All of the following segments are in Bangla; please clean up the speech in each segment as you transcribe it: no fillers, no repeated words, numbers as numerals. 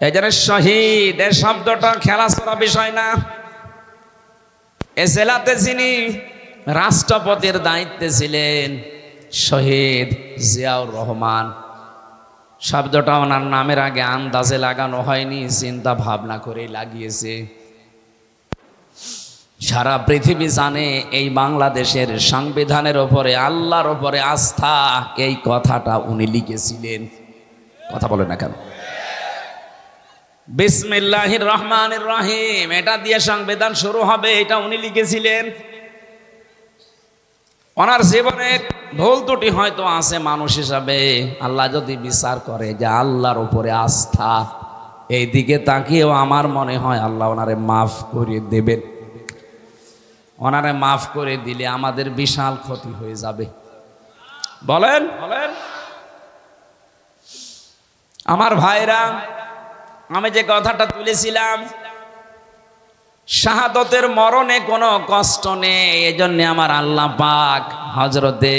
এই জন্য শহীদ এর শব্দটা খেলা করা বিষয় না। এ জেলাতে যিনি রাষ্ট্রপতির দায়িত্বে ছিলেন শহীদ জিয়াউর রহমান, শব্দটা ওনার নামের আগে আন্দাজে লাগানো হয়নি, চিন্তা ভাবনা করে লাগিয়েছে। সারা পৃথিবী জানে এই বাংলাদেশের সংবিধানের ওপরে আল্লাহর ওপরে আস্থা, এই কথাটা উনি লিখেছিলেন। কথা বলে না কেন? বিসমিল্লাহির রহমানির রহিম, এটা দিয়ে সংবিধান শুরু হবে, এটা উনি লিখেছিলেন। ওনার জীবনে ভুল ত্রুটি হয়তো আছে মানুষ হিসাবে, আল্লাহ যদি বিচার করে যে আল্লাহর উপরে আস্থা, এই দিকে তাকিয়েও আমার মনে হয় আল্লাহ ওনারে মাফ করে দেবেন। ওনারে মাফ করে দিলে আমাদের বিশাল ক্ষতি হয়ে যাবে। বলেন বলেন আমার ভাইরা, আমি যে কথাটা তুলেছিলাম, শাহাদতের মরণে কোনো কষ্ট নেই, এজন্য আমার আল্লাহ পাক হযরতে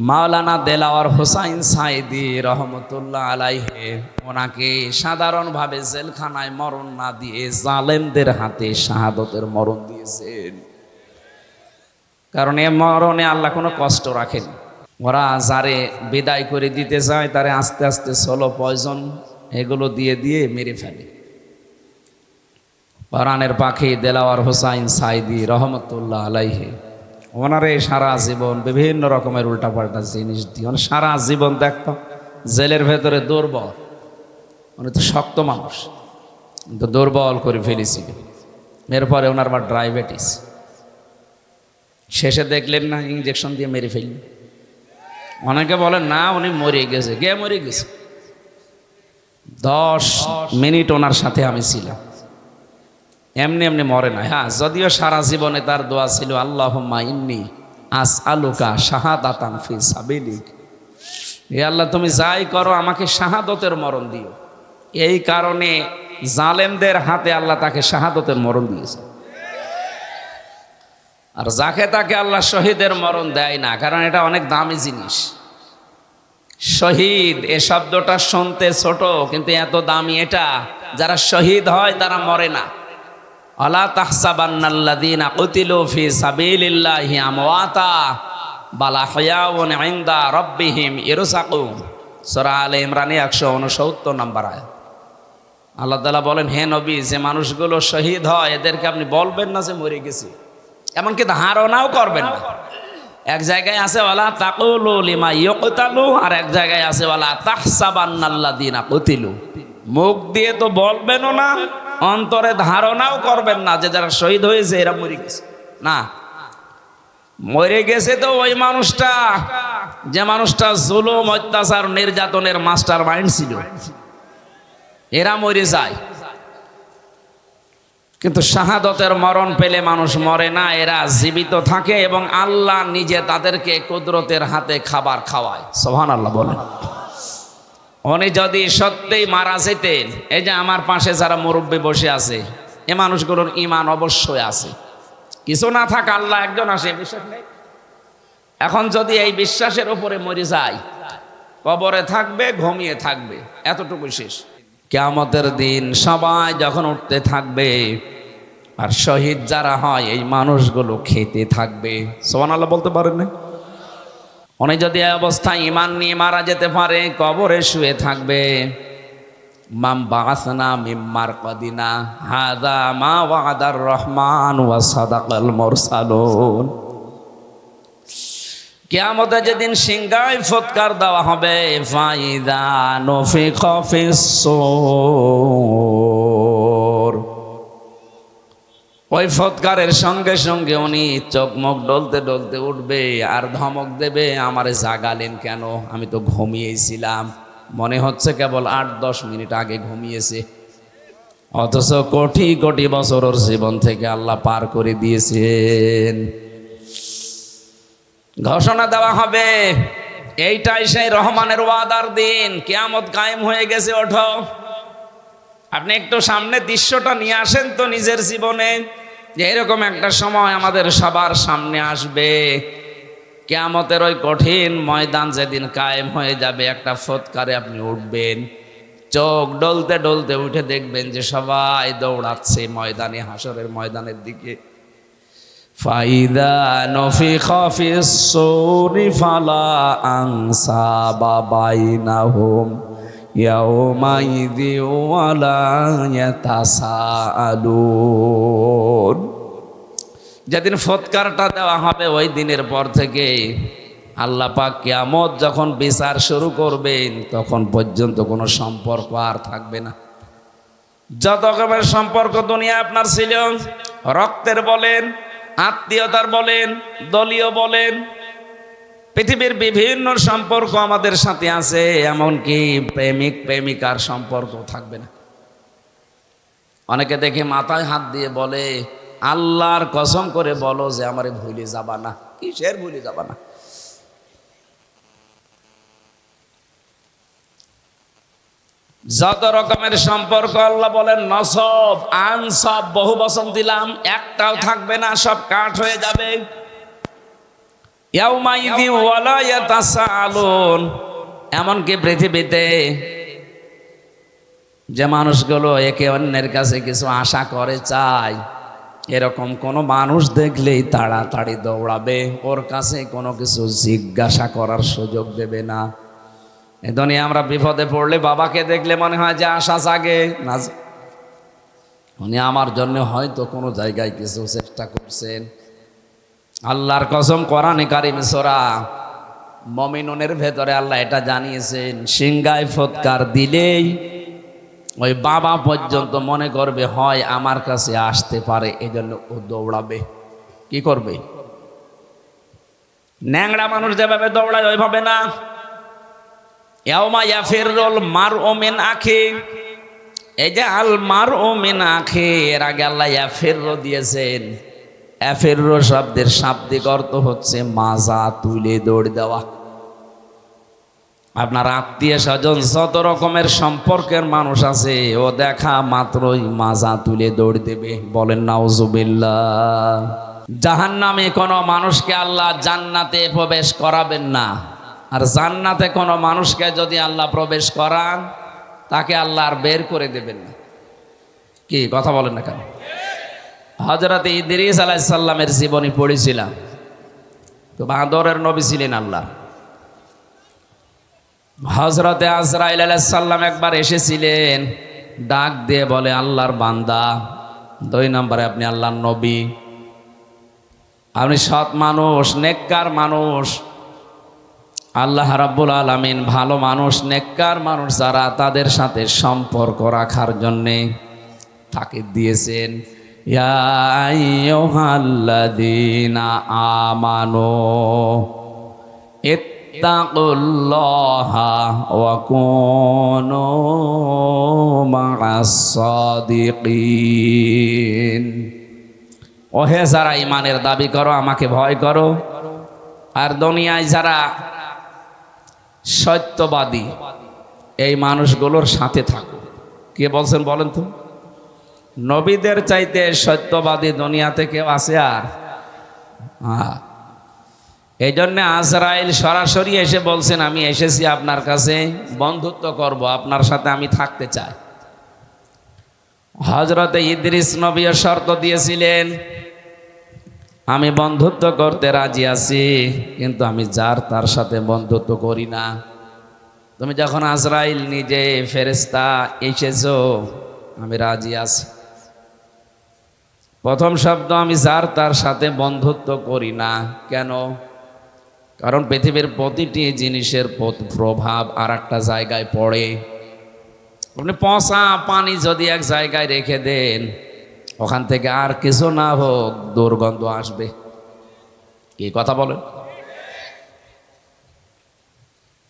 মাওলানা দেলাওয়ার হোসাইন সাইদি রহমতুল্লাহ আলাইহি ওনাকে সাধারণভাবে জেলখানায় মরণ না দিয়ে জালেমদের হাতে শাহাদতের মরণ দিয়েছেন। কারণ এ মরণে আল্লাহ কোনো কষ্ট রাখেনি। ওরা যারে বিদায় করে দিতে চায় তারে আস্তে আস্তে সোলো পয়জন এগুলো দিয়ে দিয়ে মেরে ফেলে। কোরআনের পাখি দেলাওয়ার হোসাইন সাইদি রহমতুল্লাহ আলাইহি ওনারে সারা জীবন বিভিন্ন রকমের উল্টাপাল্টা জিনিস দিয়ে সারা জীবন দেখতাম জেলের ভেতরে দুর্বল, উনি তো শক্ত মানুষ, কিন্তু দুর্বল করে ফেলেছিল। এরপরে ওনার আবার ডায়াবেটিস, শেষে দেখলেন না ইঞ্জেকশন দিয়ে মেরে ফেললেন। অনেকে বলেন না উনি মরে গেছে, কে মরে গেছে? 10 মিনিট ওনার সাথে আমি ছিলাম, এমনি এমনি মরে না। হ্যাঁ, যদিও সারা জীবনে তার দোয়া ছিল আল্লাহুম্মা ইন্নী আসআলুকা শাহাদাতান ফি সাবিলিক, হে আল্লাহ তুমি যাই করো আমাকে শাহাদতের মরণ দিও। এই কারণে জালেমদের হাতে আল্লাহ তাকে শাহাদতের মরণ দিয়েছে। আর যাকে তাকে আল্লাহ শহীদের মরণ দেয় না, কারণ এটা অনেক দামি জিনিস। শহীদ এ শব্দটা শুনতে ছোট, কিন্তু এত দামি এটা। যারা শহীদ হয় তারা মরে না। আলা তাহসাবান্নাল্লাযীনা কুতিলু ফি সাবিলিল্লাহি আমওয়াতা বাল আহইয়াউন ইনদা রাব্বিহিম ইরসাকুন। সূরা আলে ইমরানে 169 নম্বর আয়াত। আল্লাহ তাআলা বলেন, হে নবী, যে মানুষগুলো শহীদ হয় এদেরকে আপনি বলবেন না যে মরে গেছে, এমনকি ধারণাও করবেন না। এক জায়গায় আছে ওয়ালা তাকুলু লিমা ইয়ুকতালু, আর এক জায়গায় আছে ওয়ালা তাহসাবান্নাল্লাযীনা কুতিলু। মুখ দিয়ে তো বলবেনও না, অন্তরে ধারণাও করবেন না যে যারা শহীদ হয়েছে এরা মরে গেছে। না, মরে গেছে তো ওই মানুষটা যে মানুষটা জুলুম অত্যাচার নির্যাতনের মাস্টার মাইন্ড ছিল, এরা মরে যায়। কিন্তু শাহাদতের মরণ পেলে মানুষ মরে না, এরা জীবিত থাকে এবং আল্লাহ নিজে তাদেরকে কুদরতের হাতে খাবার খাওয়ায়। সুবহানাল্লাহ বলেন। উনি যদি সত্যিই মারা যেতেন, এই যে আমার পাশে যারা মুরব্বী বসে আছে, এ মানুষগুলোর ঈমান অবশ্যই আছে। কিছু না থাক আল্লাহ একজন আসে, বিশ্বাস নেই। এখন যদি এই বিশ্বাসের উপরে মরে যায়, কবরে থাকবে, ঘুমিয়ে থাকবে, এতটুকু শেষ। কিয়ামতের দিন সবাই যখন উঠতে থাকবে, আর শহীদ যারা হয় এই মানুষগুলো খেতে থাকবে। সুবহানাল্লাহ বলতে পারেন না? উনি যদি এই অবস্থায় ঈমান নিয়ে মারা যেতে পারে, কবরে শুয়ে থাকবে। মাম বাসনা মিম মারকাদিনা হাযা মা ওয়াদার রহমান ওয়া সাদাকাল মুরসালুন। কিয়ামতে যেদিন সিংহায় ফুৎকার দেওয়া হবে, ফাইদা নুফিখা ফিস সূর, ওই ফুৎকারের সঙ্গে সঙ্গে উনি চোখ মুখ ডলতে ডলতে উঠবে আর ধমক দেবে, আমারে জাগালেন কেন? আমি তো ঘুমিয়েছিলাম। মনে হচ্ছে কেবল 8-10 মিনিট আগে ঘুমিয়েছে, অথচ কোটি কোটি বছর ওর জীবন থেকে আল্লাহ পার করে দিয়েছেন। ঘোষণা দেওয়া হবে, এইটাই সেই রহমানের ওয়াদার দিন, কিয়ামত কায়েম হয়ে গেছে, ওঠো। আপনি একটু সামনে দৃশ্যটা নিয়ে আসেন তো নিজের জীবনে, যে এরকম একটা সময় আমাদের সবার সামনে আসবে। কিয়ামতের ওই কঠিন ময়দান যেদিন কায়েম হয়ে যাবে, একটা ফুৎকারে আপনি উঠবেন, চোখ ডলতে ডলতে উঠে দেখবেন যে সবাই দৌড়াচ্ছে ময়দানে, হাসরের ময়দানের দিকে। ফাইদা নফিখা ফিস সূরি ফালা আনসাবা বাইনাহুম ইয়াউমাইযি ওয়ালা ইয়াতাসাআলুন। যেদিন ফৎকারটা দেওয়া হবে ওই দিনের পর থেকে আল্লাহ পাক কিয়ামত যখন বিচার শুরু করবেন তখন পর্যন্ত কোনো সম্পর্ক আর থাকবে না। যত রকমের সম্পর্ক দুনিয়া আপনার ছিল, রক্তের বলেন, আত্মীয়তার বলেন, দলীয় বলেন, পৃথিবীর বিভিন্ন সম্পর্ক আমাদের সাথে আছে, এমনকি প্রেমিক প্রেমিকার সম্পর্ক থাকবে না। অনেকে দেখে মাথায় হাত দিয়ে বলে, আল্লাহর কসম করে বলো যে আমারে ভুলে যাবা না। কিসের ভুলে যাবা না? যত রকমের সম্পর্ক আল্লাহ বলেন নসব আনসব, বহু বচন দিলাম, একটাও থাকবে না, সব কাট হয়ে যাবে। ইয়াউমাইযি ওয়ালা ইয়াতাসাআলুন। এমনকি পৃথিবীতে যে মানুষগুলো একে অন্যের কাছে কিছু আশা করে, চায়, এরকম কোনো মানুষ দেখলেই তাড়াতাড়ি দৌড়াবে, ওর কাছে কোনো কিছু জিজ্ঞাসা করার সুযোগ দেবে না। এ দুনিয়া আমরা বিপদে পড়লে বাবাকে দেখলে মনে হয় যে আশা জাগে না, উনি আমার জন্য হয়তো কোনো জায়গায় কিছু চেষ্টা করছেন। আল্লাহর কসম, কোরআনে কারিম সূরা মুমিনুনের ভেতরে আল্লাহ এটা জানিয়েছেন, সিংগায় ফৎকার দিলেই ওই বাবা পর্যন্ত মনে করবে হয় আমার কাছে আসতে পারে, এই জন্য ও দৌড়াবে। কি করবে? ন্যাংরা মানুষ যেভাবে দৌড়ায় ওইভাবে না। ইয়াউমা ইয়াফিরুল মারউ মিন আখি, এই যে আল মারউ মিন আখি, এর আগে আল্লাহ ইয়াফিরু দিয়েছেন। ইয়াফিরু শব্দের শাব্দিক অর্থ হচ্ছে মাজা তুলে দৌড় দেওয়া। আপনার আত্মীয় স্বজন যত রকমের সম্পর্কের মানুষ আছে, ও দেখা মাত্রই মাজা তুলে দৌড় দেবে। বলেন নাউজুবিল্লাহ। জাহান্নামে কোনো মানুষকে আল্লাহ জান্নাতে প্রবেশ করাবেন না, আর জান্নাতে কোনো মানুষকে যদি আল্লাহ প্রবেশ করান তাকে আল্লাহ আর বের করে দেবেন না। কি কথা বলেন না কেন? হযরত ইদ্রিস আলাইহিস সালামের জীবনী পড়েছিলাম, তো বাঁদরের নবী ছিলেন আল্লাহ। হযরতে আজরাইল আলাইহিস সালাম একবার এসেছিলেন, ডাক দিয়ে বলে আল্লাহর বান্দা, 2 নম্বরে আপনি আল্লাহর নবী, আপনি সৎ মানুষ, নেককার মানুষ। আল্লাহ রাব্বুল আলামিন ভালো মানুষ, নেককার মানুষ যারা, তাদের সাথে সম্পর্ক রাখার জন্যে তাকিদ দিয়েছেন। ইয়া আইয়ুহাল্লাযীনা আমানু ইত্তাকুল্লাহা ওয়া কুনু মা'আস সাদিকিন। ওহে যারা ঈমানের দাবি করো, আমাকে ভয় করো, আর দুনিয়ায় যারা সত্যবাদী, এই মানুষগুলোর সাথে থাকো। কে বলছেন বলেন তো? নবীদের চাইতে সত্যবাদী দুনিয়াতে কেউ আছে আর? এই জন্য আজরাইল সরাসরি এসে বলছেন, আমি এসেছি আপনার কাছে বন্ধুত্ব করব, আপনার সাথে আমি থাকতে চাই। হযরতে ইদ্রিস নবীও শর্ত দিয়েছিলেন, আমি বন্ধুত্ব করতে রাজি আছি, কিন্তু আমি যার তার সাথে বন্ধুত্ব করি না। তুমি যখন আজরাইল নিজে ফেরেশতা এসেছো, আমি রাজি আছি। প্রথম শব্দ, আমি যার তার সাথে বন্ধুত্ব করি না। কেন? কারণ পৃথিবীর প্রতিটি জিনিসের প্রভাব আর একটা জায়গায় পড়ে। আপনি পচা পানি যদি এক জায়গায় রেখে দেন, ওখান থেকে আর কিছু না হোক দুর্গন্ধ আসবে। কি কথা বলেন?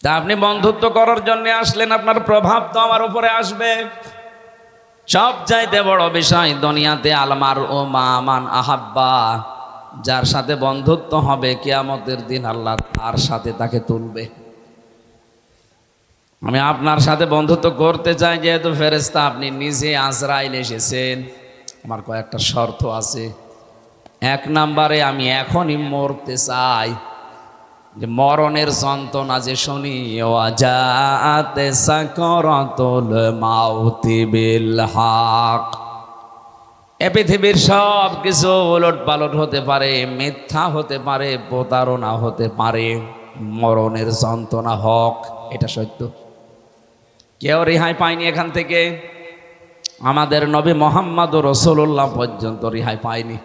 তা আপনি বন্ধুত্ব করার জন্য আসলেন, আপনার প্রভাব তো আমার উপরে আসবে। সব চাইতে বড় বিষয় দুনিয়াতে আলমার ও মান আহাব্বা, যার সাথে বন্ধুত্ব হবে কিয়ামতের দিন আল্লাহ তার সাথে তাকে তুলবে। আমি আপনার সাথে বন্ধুত্ব করতে চাই, যেহেতু ফেরেশতা আপনি নিজে আজরাইল এসেছেন, আমার কয়েকটা শর্ত আছে। 1 নম্বরে, আমি এখনই মরতে চাই। যে মরণের যন্ত্রণা যে শুনি, ওয়াজাআতে সাকরাতুল মাউতি বিল হক। এ পৃথিবীর সব কিছু ওলট পালট হতে পারে, মিথ্যা হতে পারে, প্রতারণা হতে পারে, মরণের যন্ত্রণা হক, এটা সত্য। কেউ রেহাই পায়নি এখান থেকে। আমাদের নবী মোহাম্মদ রাসূলুল্লাহ পর্যন্ত রেহাই পায়নি।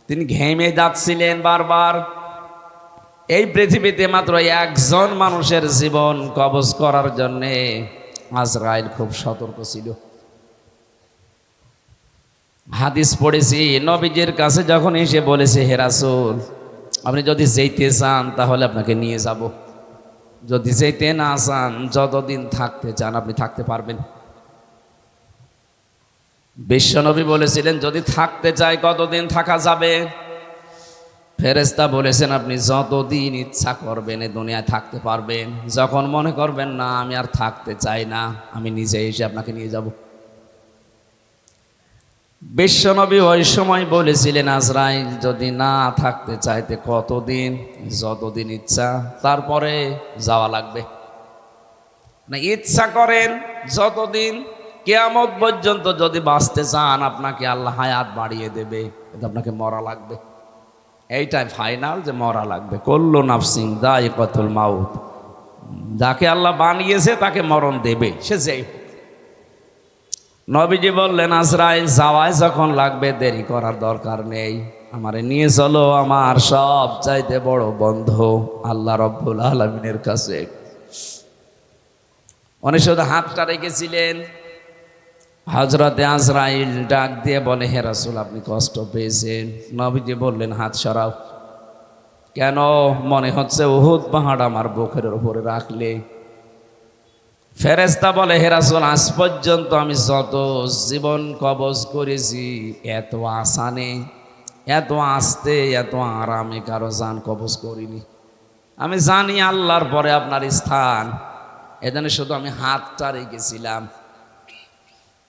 তিনি ঘেমে যাচ্ছিলেন বারবার। এই পৃথিবীতে মাত্র একজন মানুষের জীবন কবজ করার জন্যে আজরাইল খুব সতর্ক ছিল। হাদিস পড়েছি, নবীজির কাছে যখন এসে বলেছে, হে রাসূল, আপনি যদি যেতে চান তাহলে আপনাকে নিয়ে যাব, যদি যেতে না চান, যতদিন থাকতে চান আপনি থাকতে পারবেন। বিশ্বনবী বলেছিলেন, যদি থাকতে চাই কতদিন থাকা যাবে? ফেরেশতা বলেছেন, আপনি যতদিন ইচ্ছা করবেন এ দুনিয়ায় থাকতে পারবেন। যখন মনে করবেন না আমি আর থাকতে চাই না, আমি নিজে এসে আপনাকে নিয়ে যাব। বিশ্বনবী ওই সময় বলেছিলেন, আজরাইল যদি না থাকতে চাইতে কতদিন? যতদিন ইচ্ছা, তারপরে যাওয়া লাগবে না। ইচ্ছা করেন যতদিন, কিয়ামত পর্যন্ত যদি বাঁচতে চান আপনাকে আল্লাহ হায়াত বাড়িয়ে দেবে, কিন্তু আপনাকে মরা লাগবে। এইটাই ফাইনাল, যে মরা লাগবে। কুল্লু নাফসিন যায়িকাতুল মাউত, যাকে আল্লাহ বানিয়েছে তাকে মরণ দেবে, সে যেই হোক। নবীজি বললেন, আজরাইল যাওয়ায় যখন লাগবে দেরি করার দরকার নেই, আমারে নিয়ে চলো আমার সব চাইতে বড় বন্ধু আল্লাহ রব্বুল আলামিনের কাছে। উনি শুধু হাতটা রেখেছিলেন। হযরতে আজরাইল ডাক দিয়ে বলে, হে রাসূল, আপনি কষ্ট পেয়েছেন? নবীজি বললেন, হাত সরাও। কেন? মনে হচ্ছে উহুদ পাহাড় আমার বুকের উপরে রাখলে। ফেরেশতা বলে, হে রাসূল, আজ পর্যন্ত আমি যত জীবন কবজ করেছি এত আসানে, এত আস্তে, এত আরামে কারো জান কবজ করিনি। আমি জানি আল্লাহর পরে আপনার স্থান, এজন্য শুধু আমি হাতটা রেখেছিলাম।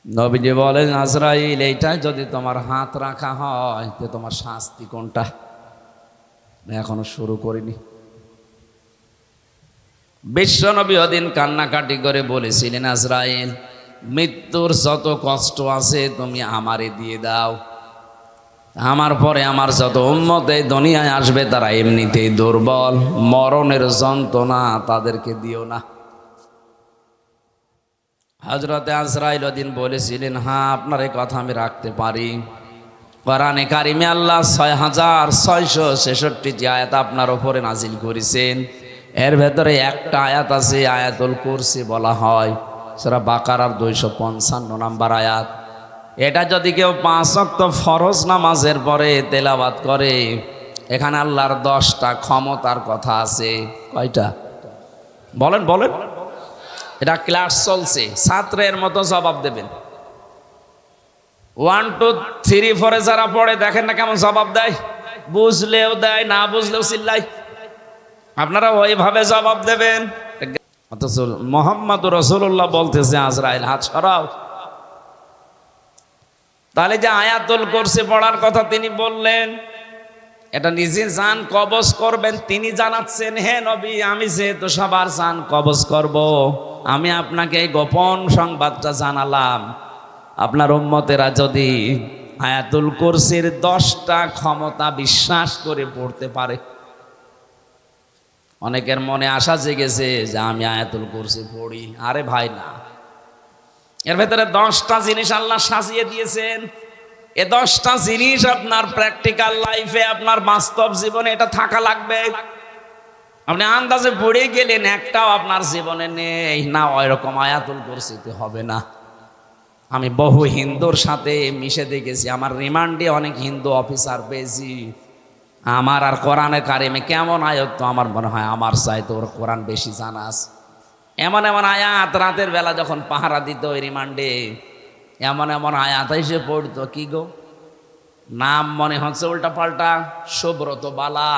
নবীজি বলেন, আজরাইল, এইটাই যদি তোমার হাত রাখা হয় তো তোমার শাস্তি কোনটা? এখনো শুরু করিনি। বিশ্বনবী ওদিন কান্নাকাটি করে বলেছিলেন, আজরাইল, মৃত্যুর যত কষ্ট আছে তুমি আমারে দিয়ে দাও। আমার পরে আমার যত উম্মত এই দুনিয়ায় আসবে তারা এমনিতেই দুর্বল, মরণের যন্ত্রণা তাদেরকে দিও না। হযরতে আজরাইল ওদিন বলেছিলেন, হ্যাঁ, আপনার এই কথা আমি রাখতে পারি। কোরআনে কারিমে আল্লাহ 6666টি আয়াত আপনার উপরে নাজিল করেছেন। এর ভেতরে একটা আয়াত আছে, আয়াতুল কুরসি বলা হয়, সূরা বাকারার 255 নম্বর আয়াত। এটা যদি কেউ 5 ওয়াক্ত ফরজ নামাজের পরে তেলাওয়াত করে, এখানে আল্লাহর 10টা ক্ষমতার কথা আছে। কয়টা? বলেন বলেন। এটা ক্লাস চলছে, ছাত্রের মতো জবাব দেবেন। 1 2 3 4 যারা পড়ে দেখেন না কেমন জবাব দেয়, বুঝলেও দেয়, না বুঝলেও চিল্লায়। আপনারা ওইভাবে জবাব দেবেন। অথচ মুহাম্মদ রাসূলুল্লাহ বলতেছে, আজরাইল হাত সরাও। তাহলে যে আয়াতুল কুরসি পড়ার কথা তিনি বললেন, এটা নিজে জান কবজ করবেন তিনি জানাচ্ছেন, হে নবী, আমি যেহেতু সবার জান কবজ করব, আমি আপনাকে এই গোপন সংবাদটা জানালাম। আপনার উম্মতেরা যদি আয়াতুল কুরসির 10টা ক্ষমতা বিশ্বাস করে পড়তে পারে, অনেকের মনে আশা জেগেছে যে আমি আয়াতুল কুরসি পড়ি। আরে ভাই না, এর ভেতরে 10টা জিনিস আল্লাহ সাজিয়ে দিয়েছেন। এ 10টা জিনিস আপনার প্র্যাকটিক্যাল লাইফে, আপনার বাস্তব জীবনে এটা থাকা লাগবে। আপনি আন্দাজে পড়ে গেলেন, একটাও আপনার জীবনে নেই না, ওই রকম আয়াতুল কুরসিতে হবে না। আমি বহু হিন্দুর সাথে মিশে দেখেছি, আমার রিমান্ডে অনেক হিন্দু অফিসার পেয়েছি। আমার আর কোরআনে কারিমে কেমন আয়াত, তো আমার মনে হয় আমার চাইতে ওর কোরআন বেশি জানা আছে। এমন এমন আয়াত রাতের বেলা যখন পাহারা দিত ওই রিমান্ডে, এমন এমন আয়াত এসে পড়তো, কি গো, নাম মনে হচ্ছে উল্টা পাল্টা, সুব্রত বালা,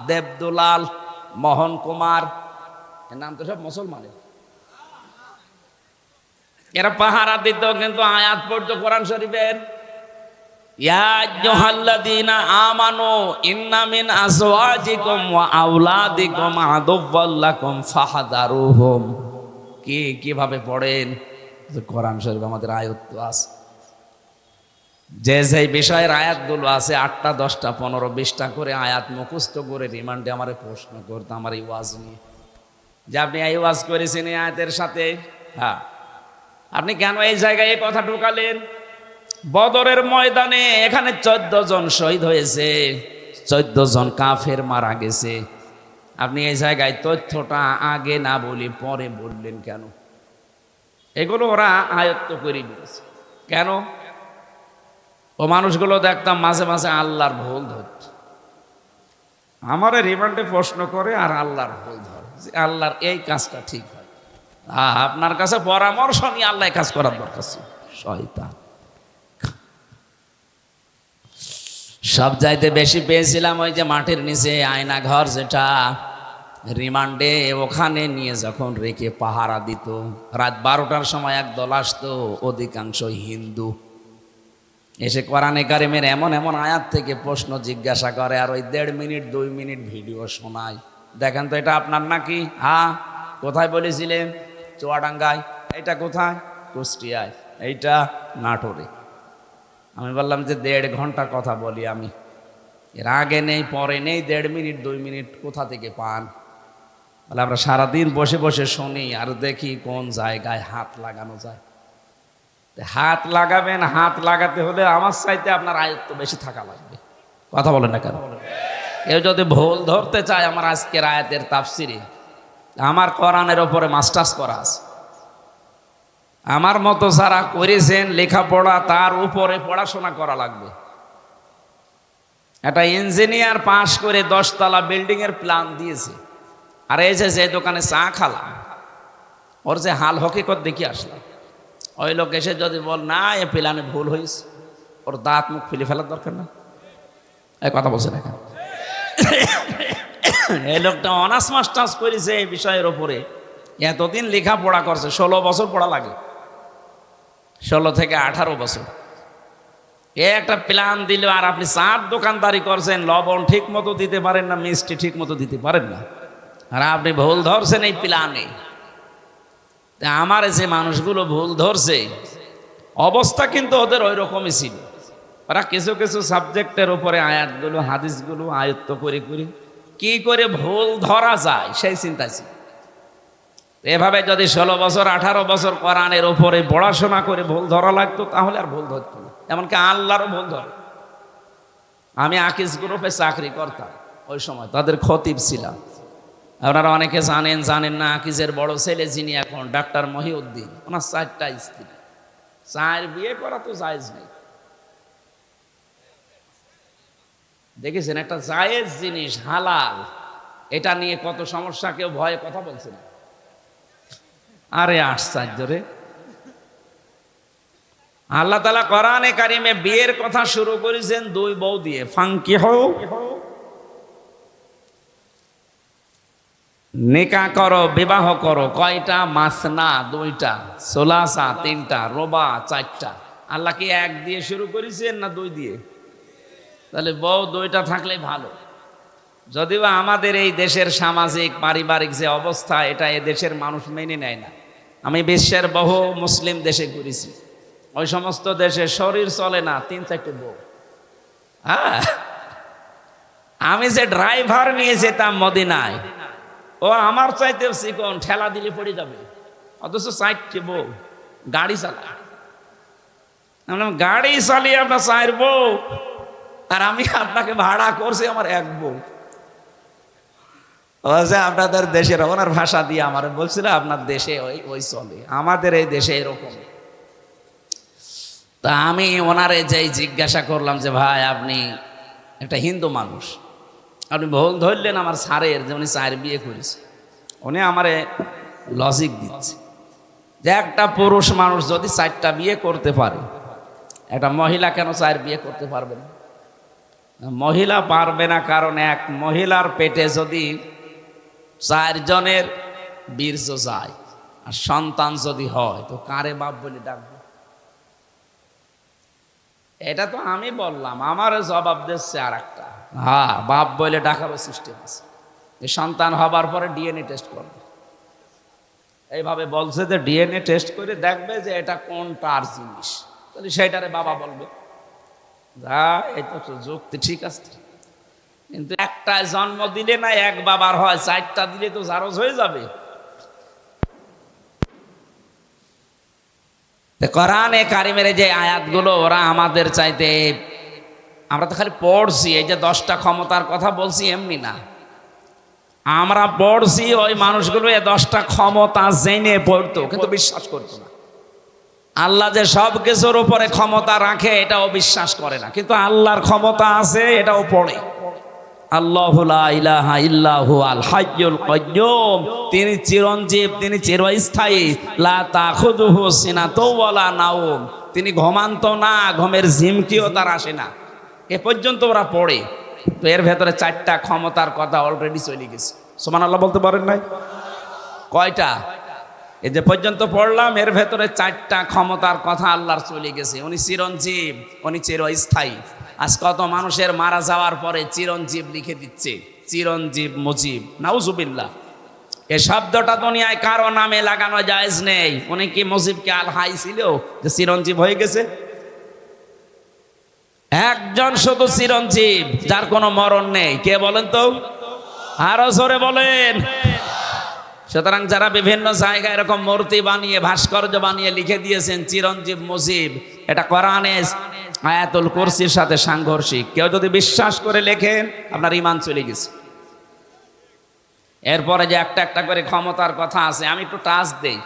দেবদুলাল, মোহন কুমার, এর নাম তো সব মুসলমানের। এরা পাহারা দিত কিন্তু আয়াত পড়তো কোরআন শরীফের। ইয়া আইয়ুহাল্লাযীনা আমানু ইন্না মিন আজওয়াজিকুম ওয়া আওলাদিকুম আদুওয়াল লাকুম ফাহযারুহুম। কিভাবে পড়েন? কোরআন শরীফ আমাদের আয়াত আছে, যে যে বিষয়ের আয়াতগুলো আছে 8টা 10টা 15 20টা করে আয়াত মুখস্থ করে রিমান্ডে আমারে প্রশ্ন করতে আমার এই ওয়াজ নিয়ে, যে আপনি এই ওয়াজ করেছেন এই আয়াতের সাথে, হ্যাঁ আপনি কেন এই জায়গায় এই কথা ঢুকালেন? বদরের ময়দানে এখানে 14 জন শহীদ হয়েছে, 14 জন কাফের মারা গেছে, আপনি এই জায়গায় তথ্যটা আগে না বলি পরে বললেন কেন? এগুলো ওরা আয়ত্ত করে নিয়েছে। কেন? ও মানুষগুলো দেখতাম মাঝে মাঝে আল্লাহর ভুল ধরত, আমারে রিমান্ডে প্রশ্ন করে আর আল্লাহর ভুল ধরে, যে আল্লাহর এই কাজটা ঠিক হয়, আপনার কাছে পরামর্শ নিয়ে আল্লাহ কাজ করার দরকার ছিল। শয়তান। সব চাইতে বেশি পেয়েছিলাম ওই যে মাটির নিচে আয়না ঘর, যেটা রিমান্ডে ওখানে নিয়ে যখন রেখে পাহারা দিত, রাত 12টার সময় এক দল আসতো, অধিকাংশ হিন্দু, এসে কোরআনে কারিমের এমন এমন আয়াত থেকে প্রশ্ন জিজ্ঞাসা করে, আর ওই 1.5 মিনিট 2 মিনিট ভিডিও শোনায়। দেখেন তো এটা আপনার নাকি? হ্যাঁ। কোথায় বলেছিলেন? চুয়াডাঙ্গায়। এটা কোথায়? কুষ্টিয়ায়। এইটা নাটোরে। আমি বললাম যে 1.5 ঘন্টা কথা বলি আমি, এর আগে নেই পরে নেই, 1.5 মিনিট 2 মিনিট কোথা থেকে পান? বলে আমরা সারাদিন বসে বসে শুনি আর দেখি কোন জায়গায় হাত লাগানো যায়। হাত লাগাবেন, হাত লাগাতে হলে আমার চাইতে আপনার আয়ত্ত বেশি থাকা লাগবে। কথা বলেন না কেন? কেউ যদি ভুল ধরতে চায় আমার আজকের আয়াতের তাফসিরে, আমার কোরআনের ওপরে মাস্টার্স করা আছে, আমার মতো যারা করেছেন লেখাপড়া তার উপরে পড়াশোনা করা লাগবে। একটা ইঞ্জিনিয়ার পাশ করে 10 তলা বিল্ডিং এর প্ল্যান দিয়েছে, আর এই যে দোকানে চা খালাম, ওর যে হাল হকিকত দেখি আসলাম, ওই লোক এসে যদি বল না এ প্ল্যানে ভুল হয়েছে, ওর দাঁত মুখ ফেলে ফেলার দরকার না? এই কথা বলছে না? এই লোকটা অনার্স মাস্টার্স করেছে এই বিষয়ের ওপরে, এতদিন লেখাপড়া করছে, 16 বছর পড়া লাগে, 16 থেকে 18 বছর। এ একটা প্ল্যান দিল, আর আপনি চার দোকানদারি করছেন, লবণ ঠিক মতো দিতে পারেন না, মিষ্টি ঠিক মতো দিতে পারেন না, আর আপনি ভুল ধরছেন এই প্ল্যানে। আমার যে মানুষগুলো ভুল ধরছে অবস্থা কিন্তু ওদের ওই রকমই ছিল। ওরা কিছু কিছু সাবজেক্টের উপরে আয়াতগুলো হাদিসগুলো আয়ত্ত করে করে কি করে ভুল ধরা যায় সেই চিন্তা ছিল। এভাবে যদি 16 বছর 18 বছর কোরআনের উপরে পড়াশোনা করে ভুল ধরা লাগতো, তাহলে আর ভুল ধরতো না। এমনকি আল্লাহরও ভুল ধরে। আমি আকিজ গ্রুপে চাকরি করতাম ওই সময়, তাদের খতিব ছিলাম। আপনারা অনেকে জানেন জানেন না, আকিজের বড় ছেলে যিনি এখন ডাক্তার মহিউদ্দিন, ওনার 4টা স্ত্রী, 4 বিয়ে করা তো জায়েজ নেই। দেখেছেন একটা জায়েজ জিনিস হালাল, এটা নিয়ে কত সমস্যা, কেউ ভয়ে কথা বলছে না। আরে আশ্চর্য রে! আল্লাহ তাআলা কোরআনে কারিমে বিয়ের কথা শুরু করেছেন 2 বউ দিয়ে, ফাঙ্কিহু, নিকাহ করো, বিবাহ করো। কয়টা? মাসনা 2টা, সোলাসা 3টা, রোবা 4টা। আল্লাহ কি 1 দিয়ে শুরু করেছেন না 2 দিয়ে? তাহলে বউ 2টা থাকলে ভালো। যদিও আমাদের এই দেশের সামাজিক পারিবারিক যে অবস্থা, এটা এ দেশের মানুষ মেনে নেয় না। আমি বিশ্বের বহু মুসলিম দেশে ঘুরেছি, ওই সমস্ত দেশে শরীর চলে না 3-4টে বউ। হ্যাঁ, আমি যে ড্রাইভার নিয়ে যেতাম মদিনায়, ও আমার চাইতে চিকন, ঠেলা দিলে পড়ে যাবে, অথচ 4টে বউ গাড়ি চালায়। গাড়ি চালিয়ে আপনার 4 বউ, আর আমি আপনাকে ভাড়া করছি আমার 1 বউ। আপনাদের দেশের ওনার ভাষা দিয়ে আমার বলছিল আপনার দেশে ওই চলে, আমাদের এই দেশে এরকম। তা আমি ওনারে যেই জিজ্ঞাসা করলাম যে ভাই আপনি একটা হিন্দু মানুষ, আপনি ভুল ধরলেন আমার স্যারের যে উনি 4 বিয়ে করেছে। উনি আমারে লজিক দিচ্ছে যে একটা পুরুষ মানুষ যদি 4টা বিয়ে করতে পারে, একটা মহিলা কেন 4 বিয়ে করতে পারবে না? মহিলা পারবে না কারণ এক মহিলার পেটে যদি 4 জনের বীর্য যায় আর সন্তান যদি হয়, তো কারে বাপ বলে ডাকবে? এটা তো আমি বললাম, আমারও জবাব দিচ্ছে আর একটা। হ্যাঁ, বাপ বলে ডাকারও সিস্টেম আছে। এই সন্তান হবার পরে ডিএনএ টেস্ট করবে, এইভাবে বলছে যে ডিএনএ টেস্ট করে দেখবে যে এটা কোনটার জিনিস, তাহলে সেইটারে বাবা বলবে। যা, এই তো যুক্তি ঠিক আছে, কিন্তু একটা জন্ম দিলে না এক বাবার হয়, চারটা দিলে তো জারজ হয়ে যাবে। কোরআনে কারিমের যে আয়াতগুলো, ওরা আমাদের চাইতে, আমরা তো খালি পড়ছি, এই যে 10টা ক্ষমতার কথা বলছি এমনি না, আমরা পড়ছি ওই মানুষগুলো এই 10টা ক্ষমতা জেনে পড়তো কিন্তু বিশ্বাস করতো না। আল্লাহ যে সব কিছুর উপরে ক্ষমতা রাখে এটাও বিশ্বাস করে না, কিন্তু আল্লাহর ক্ষমতা আছে এটাও পড়ে। আল্লাহু লা ইলাহা ইল্লাহু আল হাইয়ুল কাইয়্যুম, তিনি চিরঞ্জীব, তিনি চিরস্থায়ী। লা তাখুযুহু সিনাতুন ওয়ালা নাওম, তিনি ঘুমান্ত না, ঘুমের ঝিমকিও তার আসে না। এ পর্যন্ত ওরা পড়ে। তো এর ভেতরে 4টা ক্ষমতার কথা অলরেডি চলে গেছে। সুবহানাল্লাহ বলতে পারেন নাই? কয়টা? এই যে পর্যন্ত পড়লাম, এর ভেতরে 4টা ক্ষমতার কথা আল্লাহর চলে গেছে। উনি চিরঞ্জীব, উনি চিরস্থায়ী। আজ কত মানুষের মারা যাওয়ার পরে চিরঞ্জীব লিখে দিচ্ছে, চিরঞ্জীব মুজিব, নাউজুবিল্লাহ। এই শব্দটা দুনিয়ায় কারো নামে লাগানো জায়েজ নেই। উনি কি মুজিবকে আল হাই ছিল যে চিরঞ্জীব হয়ে গেছে? একজন শুধু চিরঞ্জীব, যার কোনো মরণ নেই। কে বলেন তো? আরো জোরে বলেন। সুতরাং যারা বিভিন্ন জায়গায় এরকম মূর্তি বানিয়ে, ভাস্কর্য বানিয়ে লিখে দিয়েছেন চিরঞ্জীব মুজিব, এটা কোরআনে আয়াতুল কুরসির সাথে সাংঘর্ষিক। কেউ যদি বিশ্বাস করে লেখেন, আপনার ঈমান চলে গেছে। এরপরে যে একটা একটা করে ক্ষমতার কথা আছে, আমি একটু টাচ দেই।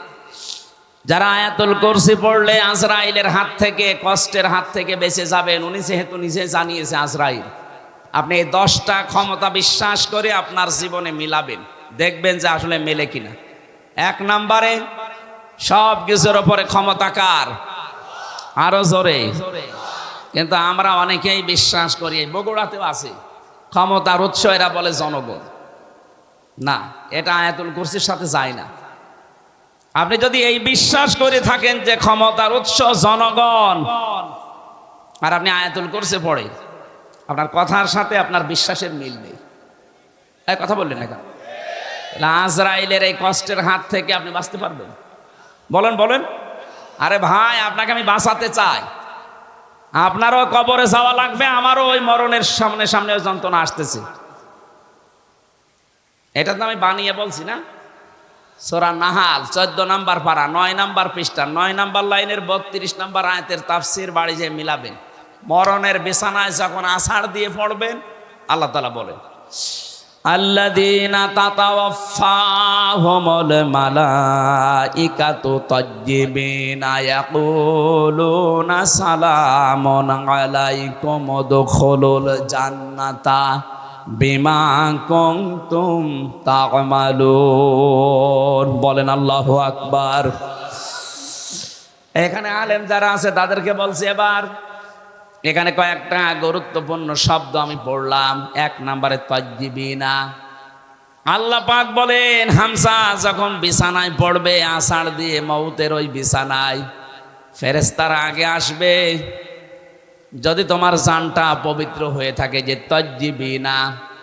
যারা আয়াতুল কুরসি পড়লে আজরাইলের হাত থেকে, কষ্টের হাত থেকে বেঁচে যাবেন, উনি যেহেতু নিজে জানিয়েছে আজরাইল, আপনি এই 10টা ক্ষমতা বিশ্বাস করে আপনার জীবনে মিলাবেন, দেখবেন যে আসলে মেলে কিনা। 1 নম্বরে, সব কিছুর উপরে ক্ষমতা কার? আরো জোরে। কিন্তু আমরা অনেকেই বিশ্বাস করি, বগুড়াতেও আছে, ক্ষমতার উৎস এরা বলে জনগণ। না, এটা আয়াতুল কুরসির সাথে যায় না। আপনি যদি এই বিশ্বাস করে থাকেন যে ক্ষমতার উৎস জনগণ, আর আপনি আয়াতুল কুরসি পড়েন, আপনার কথার সাথে আপনার বিশ্বাসের মিল নেই। এই কথা বললেন না কেন? আজরাইলের এই কষ্টের হাত থেকে আপনি বাঁচতে পারবেন? বলেন বলেন। আরে ভাই, আপনাকে আমি বাঁচাতে চাই। আপনারও কবরে যাওয়া লাগবে, আমারও ওই মরণের সামনে সামনে যন্ত্রণা আসতেছে। এটা তো আমি বানিয়ে বলছি না। সূরা নাহাল 14 নম্বর পারা 9 নম্বর পৃষ্ঠা 9 নম্বর লাইনের 32 নম্বর আয়াতের তাফসীর বাড়ি যে মিলাবেন। মরণের বিছানায় যখন আছাড় দিয়ে পড়বেন, আল্লাহ তাআলা বলেন, আল্লাযীনা তাতাওয়াফফাহুমুল মালাইকাতু তাজ্জিবিনা ইয়াকুলুনা সালামুন আলাইকুম উদখুলুল জান্নাতা বিমা কুনতুম তা'মালুন। বলেন আল্লাহু আকবার। এখানে আলেম যারা আছে তাদেরকে বলছি, এবার এখানে কয়েকটা গুরুত্বপূর্ণ শব্দ আমি পড়লাম। 1 নম্বরে তাজ্জিবিনা। আল্লাহ পাক বলেন, হামজা যখন বিছানায় পড়বে, আষাঢ় দিয়ে মউতের ওই বিছানায়, ফেরেশতারা আগে আসবে। যদি তোমার জানটা পবিত্র হয়ে থাকে, যে তাজ্জিবিনা,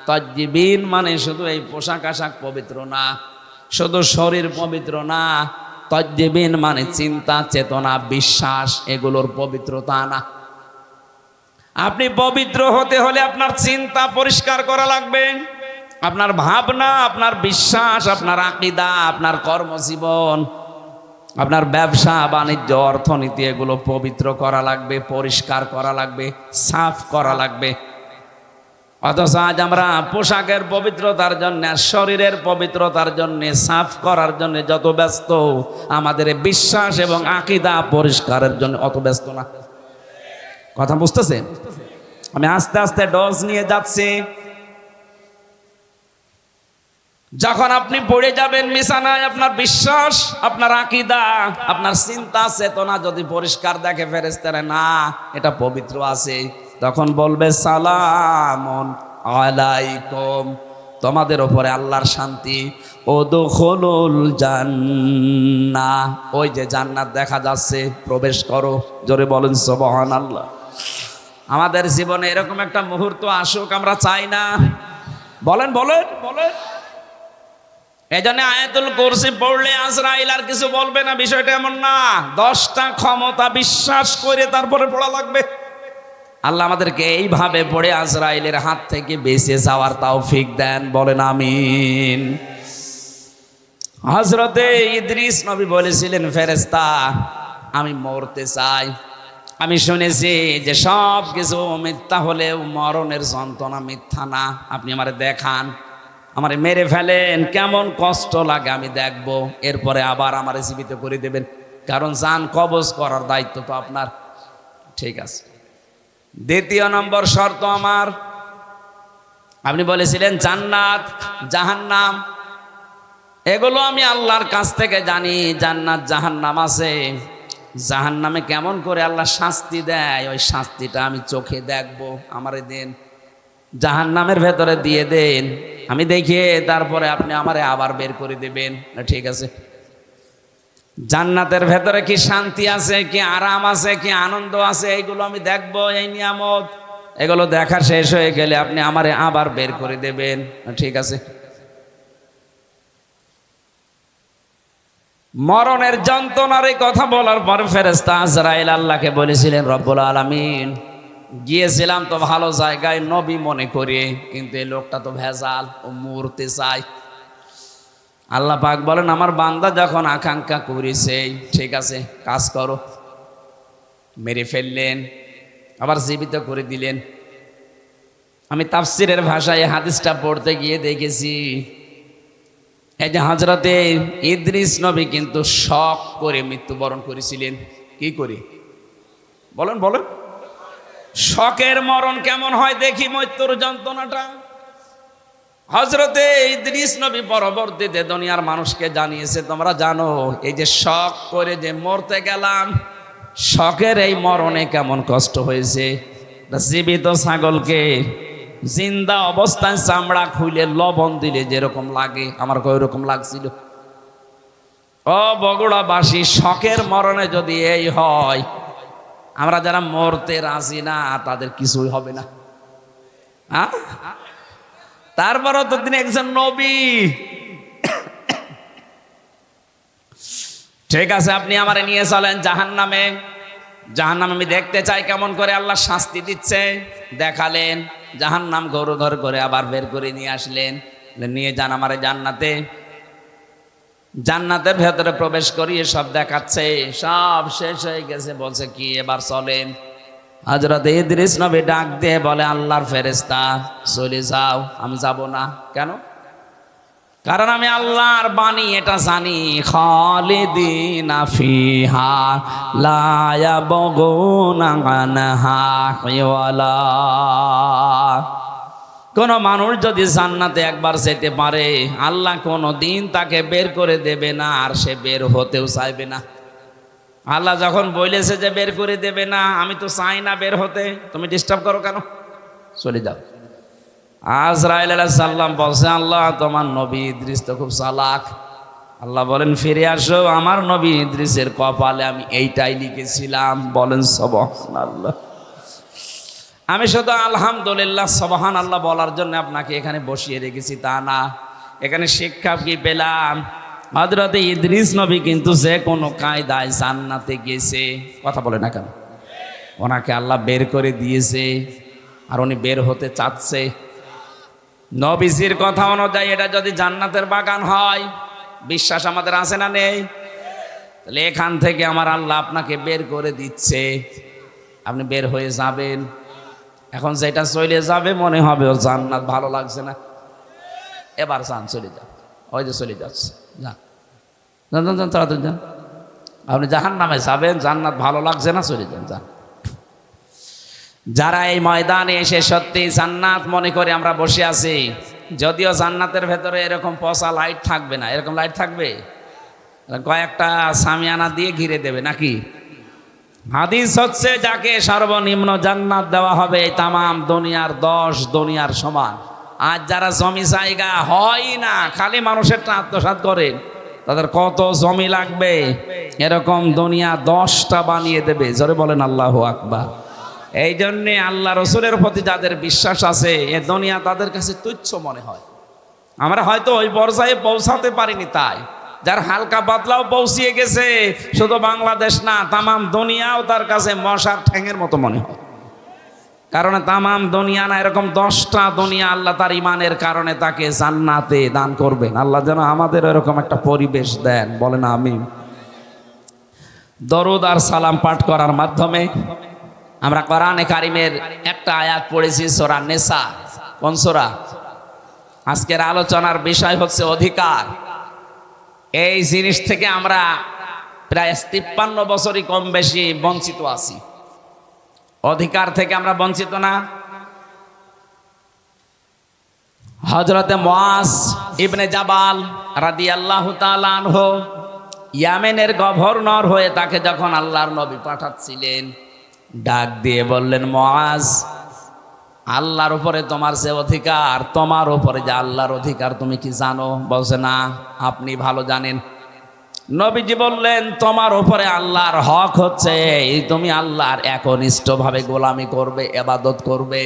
তাজ্জিবিন মানে শুধু এই পোশাক আশাক পবিত্র না, শুধু শরীর পবিত্র না, তাজ্জিবিন মানে চিন্তা, চেতনা, বিশ্বাস, এগুলোর পবিত্রতা না। আপনি পবিত্র হতে হলে আপনার চিন্তা পরিষ্কার করা লাগবে, আপনার ভাবনা, আপনার বিশ্বাস, আপনার আকীদা, আপনার কর্মজীবন, আপনার ব্যবসা বাণিজ্য, অর্থনীতি, এগুলো পবিত্র করা লাগবে, পরিষ্কার করা লাগবে, সাফ করা লাগবে। অথচ আজ আমরা পোশাকের পবিত্রতার জন্য, শরীরের পবিত্রতার জন্য, সাফ করার জন্য যত ব্যস্ত, আমাদের বিশ্বাস এবং আকীদা পরিষ্কারের জন্য অত ব্যস্ত না। কথা বুঝতেছেন? আমি আস্তে আস্তে ডোজ নিয়ে যাচ্ছি। যখন আপনি পড়ে যাবেন বিছানায়, আপনার বিশ্বাস, আপনার আকীদা, আপনার চিন্তা চেতনা যদি পরিষ্কার দেখে ফেরেশতারা, না এটা পবিত্র আছে, তখন বলবে সালামুন আলাইকুম, তোমাদের উপরে আল্লাহর শান্তি। উদখুলুল জান্নাহ, ওই যে জান্নাত দেখা যাচ্ছে, প্রবেশ করো। জোরে বলেন সুবহানাল্লাহ। আমাদের জীবনে এরকম একটা মুহূর্ত আসুক, আমরা চাই না? বলেন বলেন বলেন। এই জন্য আয়াতুল কুরসি পড়লে আজরাইল আর কিছু বলবে না, বিষয়টা এমন না। 10টা ক্ষমতা বিশ্বাস করে তারপরে পড়া লাগবে। আল্লাহ আমাদেরকে এইভাবে পড়ে আজরাইলের হাত থেকে বেঁচে যাওয়ার তৌফিক দেন, বলেন আমিন। হযরতে ইদ্রিস নবী বলেছিলেন, ফেরেশতা আমি মরতে চাই। আমি শুনেছি যে সব কিছু মিথ্যা হলেও মরণের যন্ত্রণা মিথ্যা না। আপনি আমারে দেখান, আমারে মেরে ফেলেন, কেমন কষ্ট লাগে আমি দেখব, এরপরে আবার আমারে জীবিত করে দেবেন, কারণ জান কবজ করার দায়িত্ব তো আপনার। ঠিক আছে। দ্বিতীয় নম্বর শর্ত আমার, আপনি বলেছিলেন জান্নাত জাহান্নাম, এগুলো আমি আল্লাহর কাছ থেকে জানি। জান্নাত জাহান্নাম আছে, জাহান্নামে কেমন করে আল্লাহ শাস্তি দেয়, ওই শাস্তিটা আমি চোখে দেখব, আমারে দেন। জাহান্নামের ভেতরে দিয়ে দেন, আমি দেখিয়ে তারপরে আপনি আমারে আবার বের করে দেবেন। ঠিক আছে। জান্নাতের ভেতরে কি শান্তি আছে, কি আরাম আছে, কি আনন্দ আছে, এইগুলো আমি দেখবো। এই নিয়ামত, এগুলো দেখা শেষ হয়ে গেলে আপনি আমারে আবার বের করে দেবেন। ঠিক আছে। মরণের যন্ত্রণার এই কথা বলার পর ফেরেশতা আজরাইল আল্লাহকে বলেছিলেন, রব্বুল আলামিন গিয়েছিলাম তো ভালো জায়গায় নবী মনে করে, কিন্তু এই লোকটা তো ভেজাল, ও মরতে চায়। আল্লাহ পাক বলেন, আমার বান্দা যখন আকাঙ্ক্ষা করেছে, ঠিক আছে কাজ করো। মেরে ফেললেন, আবার জীবিত করে দিলেন। আমি তাফসিরের ভাষায় হাদিসটা পড়তে গিয়ে দেখেছি, এই যে হযরতে ইদ্রিস নবী কিন্তু শক করে মৃত্যুবরণ করেছিলেন। কি করে বলেন বলেন। শকের মরণ কেমন হয় দেখি, মৃত্যুর যন্ত্রণাটা। হযরতে ইদ্রিস নবী পরবর্তীতে দুনিয়ার মানুষকে জানিয়েছে, তোমরা জানো এই যে শক করে যে মরতে গেলাম, শকের এই মরণে কেমন কষ্ট হয়েছে। জীবিত ছাগলকে জিন্দা অবস্থায় চামড়া খুলে লবণ দিলে যেরকম লাগে, আমার ওই রকম লাগছিল। ও বগুড়াবাসী, শকের মরণে যদি এই হয়, আমরা যারা মরতে রাজি না তাদের কিছুই হবে না। হ্যাঁ, তারপরও তো তিনি একজন নবী। ঠিক আছে, আপনি আমারে নিয়ে চলেন জাহান্নামে। জাহান্নামে আমি দেখতে চাই কেমন করে আল্লাহ শাস্তি দিচ্ছে। দেখালেন, জাহান্নাম ঘর ঘর করে আবার বের করে নিয়ে আসলেন, নিয়ে যান আমারে জান্নাতে। জান্নাতের ভেতরে প্রবেশ করিয়ে সব দেখাচ্ছে, সব শেষ হয়ে গেছে। বলছে কি, এবার চলেন। হযরত ইদ্রিস নবী ডাক দিয়ে বলে, আল্লাহর ফেরেশতা চলে যাও। আমি যাব না। কেন? কারণ আমি আল্লাহর বাণী এটা জানি, খালিদিনা ফিহা লা ইয়াবগুনা আনহা হিওয়ালা। কোন মানুষ যদি জান্নাতে একবার যেতে পারে, আল্লাহ কোনো দিন তাকে বের করে দেবে না, আর সে বের হতেও চাইবে না। আল্লাহ যখন বলেছে যে বের করে দেবে না, আমি তো চাই না বের হতে, তুমি ডিস্টার্ব করো কেন? চলে যাও। আজরাইল আলাইহিস সালাম বলছে, আল্লাহ তোমার নবী ইদ্রিস তো খুব চালাক। আল্লাহ বলেন, ফিরে আসো, আমার নবী ইদ্রিসের কপালে আমি এইটাই লিখেছিলাম। বলেন সুবহানাল্লাহ। আমি শুধু আলহামদুলিল্লাহ সুবহানাল্লাহ বলার জন্য আপনাকে এখানে বসিয়ে রেখেছি তা না। এখানে শিক্ষা কি পেলাম? হযরতে ইদ্রিস নবী কিন্তু যে কোনো কায়দায় জান্নাতে গেছে। কথা বলে না কেন? ওনাকে আল্লাহ বের করে দিয়েছে, আর উনি বের হতে চাচ্ছে। নবীজির কথা অনুযায়ী এটা যদি জান্নাতের বাগান হয়, বিশ্বাস আমাদের আছে না নেই? তাহলে এখান থেকে আমার আল্লাহ আপনাকে বের করে দিচ্ছে, আপনি বের হয়ে যাবেন। এখন যেটা চলে যাবে মনে হবে ওর জান্নাত ভালো লাগছে না, এবার যান চলে যান। ওই যে চলে যাচ্ছে, যান যান যান তাড়াতাড়ি যান। আপনি জাহান্নামে যাবেন, জান্নাত ভালো লাগছে না, চলে যান যান। যারা এই ময়দানে এসে সত্যি জান্নাত মনে করে আমরা বসে আছি, যদিও জান্নাতের ভেতরে এরকম পচা লাইট থাকবে না, এরকম লাইট থাকবে, কয়েকটা সামিয়ানা দিয়ে ঘিরে দেবে নাকি। হাদিস হচ্ছে, যাকে সর্বনিম্ন জান্নাত দেওয়া হবে তামাম দুনিয়ার 10 দুনিয়ার সমান। আজ যারা জমি জায়গা হয় না, খালি মানুষের আত্মসাৎ করেন, তাদের কত জমি লাগবে, এরকম দুনিয়া 10টা বানিয়ে দেবে। জোরে বলেন আল্লাহু আকবার। এই জন্যে আল্লাহ রসুলের প্রতি যাদের বিশ্বাস আছে এ দুনিয়া তাদের কাছে তুচ্ছ মনে হয়। আমরা হয়তো ওই পর্যায়ে পৌঁছাতে পারিনি, তাই যার হালকা পাতলাও পৌঁছিয়ে গেছে, শুধু বাংলাদেশ না তামাম দুনিয়াও তার কাছে মশার ঠ্যাঙের মতো মনে হয়। কারণ তামাম দুনিয়া না, এরকম 10টা দুনিয়া আল্লাহ তার ইমানের কারণে তাকে জান্নাতে দান করবেন। আল্লাহ যেন আমাদের এরকম একটা পরিবেশ দেন, বলেন আমিন। দরুদ আর সালাম পাঠ করার মাধ্যমে আমরা কোরআনে কারিমের একটা আয়াত পড়েছি, সূরা নিসা। কোন সূরা? আজকের আলোচনার বিষয় হচ্ছে অধিকার। এই জিনিস থেকে আমরা প্রায় 53 বছরই কম বেশি বঞ্চিত আছি। অধিকার থেকে আমরা বঞ্চিত না? হযরতে মুআজ ইবনে জাবাল রাদিয়াল্লাহু তাআলা আনহু ইয়ামেনের গভর্নর হয়ে তাকে যখন আল্লাহর নবী পাঠাচ্ছিলেন, ডাক দিয়ে বললেন, মুআজ, আল্লাহর উপরে তোমার যে অধিকার, তোমার উপরে যে আল্লাহর অধিকার তুমি কি জানো? বলছে, না, আপনি ভালো জানেন। নবীজি বললেন, তোমার উপরে আল্লাহর হক হচ্ছে এই তুমি আল্লাহর একনিষ্ঠভাবে গোলামি করবে, ইবাদত করবে।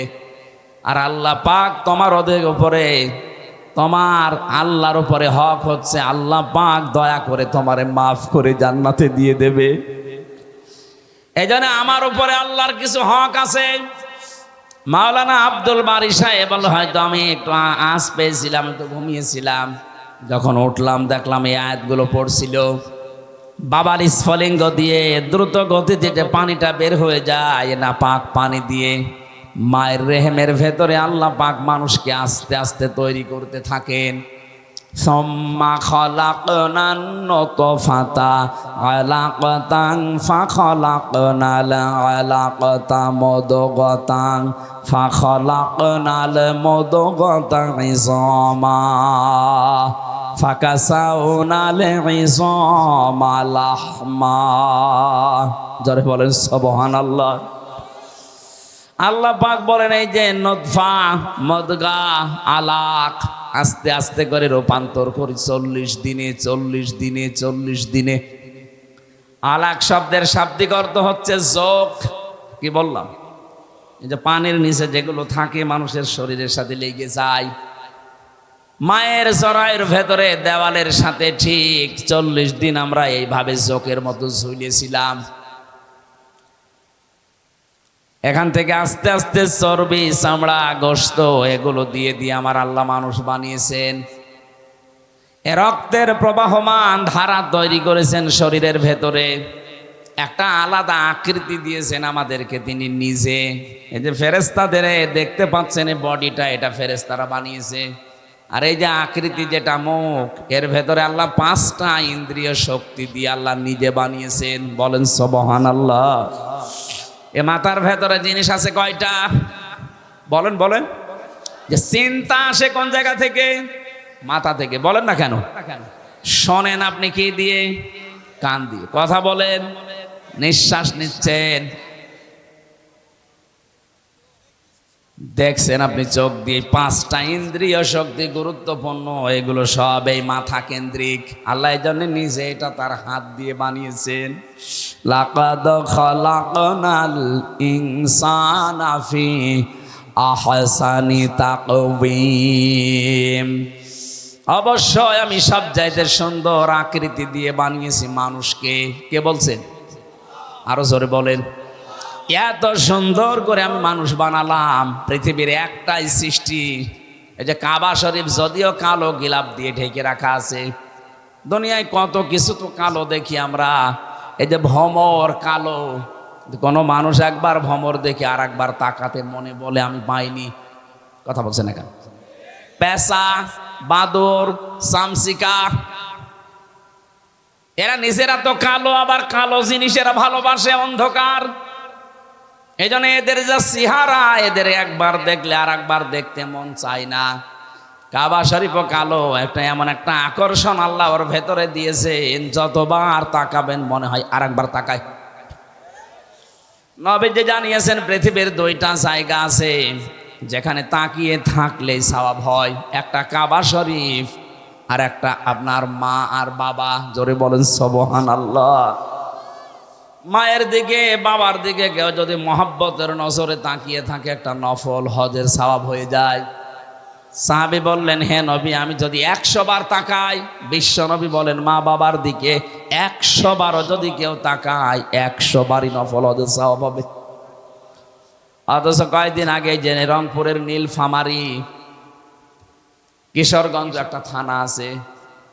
আর আল্লাহ পাক তোমার উপরে, তোমার আল্লাহর উপরে হক হচ্ছে আল্লাহ পাক দয়া করে তোমারে মাফ করে জান্নাতে দিয়ে দেবে। এই জন্য আমার উপরে আল্লাহর কিছু হক আছে। মাওলানা আব্দুল বারী সাহেব বলল, হয়তো আমি একটু আঁচ পেয়েছিলাম, একটু ঘুমিয়েছিলাম, যখন উঠলাম দেখলাম এই আয়াতগুলো পড়ছিল। বাবার স্ফলিঙ্গ দিয়ে দ্রুত গতিতে যে পানিটা বের হয়ে যায়, না পাক পানি দিয়ে মায়ের রেহেমের ভেতরে আল্লাহ পাক মানুষকে আস্তে আস্তে তৈরি করতে থাকেন। সুম্মা খলাকনান নুতফাতা আলাকাতান ফাখলাকনাল আলাকাতা মুদগাতান ফাখলাকনাল মুদগাতা ইযামা ফাকাসাউনাল ইযামা লাহমা। জোরে বলেন সুবহানাল্লাহ। আল্লাহ পাক বলেন, এই যে নুতফা, মুদগা, আলাক আস্তে আস্তে করে রূপান্তর করি 40 দিনে 40 দিনে 40 দিনে। আলাক শব্দের শাব্দিক অর্থ হচ্ছে যোগ। কি বললাম? এই যে পানির নিচে যেগুলো থাকে মানুষের শরীরের সাথে লেগে যায়, মায়ের জরায়ুর ভেতরে দেওয়ালের সাথে ঠিক 40 দিন আমরা এইভাবে যোগের মতো ঝুলিয়েছিলাম। এখান থেকে আস্তে আস্তে চর্বি, চামড়া, গোশত এগুলো দিয়ে দিয়ে আমার আল্লাহ মানুষ বানিয়েছেন। এ রক্তের প্রবাহমান ধারা তৈরি করেছেন শরীরের ভেতরে, একটা আলাদা আকৃতি দিয়েছেন আমাদেরকে তিনি নিজে। এই যে ফেরেশতাদের দেখতে পাচ্ছেন এই বডিটা, এটা ফেরেশতারা বানিয়েছে। আর এই যে আকৃতি যেটা মুখ, এর ভেতরে আল্লাহ 5টা ইন্দ্রিয় শক্তি দিয়ে আল্লাহ নিজে বানিয়েছেন। বলেন সুবহানাল্লাহ। এ মাথার ভেতরে জিনিস আছে কয়টা? বলেন বলেন। যে চিন্তা আসে কোন জায়গা থেকে? মাথা থেকে। বলেন না কেন? শোনেন আপনি কি দিয়ে? কান দিয়ে। কথা বলেন, নিঃশ্বাস নিচ্ছেন, দেখছেন আপনি চোখ দিয়ে। 5টা ইন্দ্রিয় শক্তি গুরুত্বপূর্ণ, এগুলো সব এই মাথা কেন্দ্রিক। আল্লাহ এই জন্য নিজে এটা তার হাত দিয়ে বানিয়েছেন। লাকাদ খালাকনাল ইনসানা ফি আহসানি তাকওয়িম। অবশ্যই আমি সব চাইতে সুন্দর আকৃতি দিয়ে বানিয়েছি মানুষকে। কে বলছেন? আরো জোরে বলেন। এত সুন্দর করে আমি মানুষ বানালাম। পৃথিবীর একটাই সৃষ্টি, এই যে কাবা শরীফ, যদিও কালো গিলাপ দিয়ে ঢেকে রাখা আছে। দুনিয়ায় কত কিছু তো কালো দেখি আমরা। এই যে ভমর কালো, কোনো মানুষ একবার ভমর দেখে আর একবার তাকাতে মনে বলে আমি পাইনি। কথা বলছেন না কেন? পেঁচা, বাদর, চামচিকা, এরা নিজেরা তো কালো, আবার কালো জিনিস এরা ভালোবাসে, অন্ধকার। এই জন্য এদের যা চেহারা, এদের একবার দেখলে আর একবার দেখতে মন চায় না। কাবা শরীফও কালো, একটা এমন একটা আকর্ষণ আল্লাহ ওর ভেতরে দিয়েছেন, যতবার তাকাবেন মনে হয় আর একবার তাকায়। নবীজি জানিয়েছেন পৃথিবীর 2টা জায়গা আছে যেখানে তাকিয়ে থাকলেই সওয়াব হয়। একটা কাবা শরীফ, আর একটা আপনার মা আর বাবা। জোরে বলেন সুবহানাল্লাহ। মায়ের দিকে বাবার দিকে কেউ যদি মহব্বতের নজরে তাকিয়ে থাকে একটা নফল হজের সওয়াব হয়ে যায়। সাহাবী বললেন, হে নবী, আমি যদি 100 বার তাকাই। বিশ্ব নবী বলেন, মা বাবার দিকে 100 বারও যদি কেউ তাকায় 100 বারই নফল হজের সওয়াব হবে। অথচ কয়েকদিন আগে জেনে রংপুরের নীলফামারী কিশোরগঞ্জ একটা থানা আছে,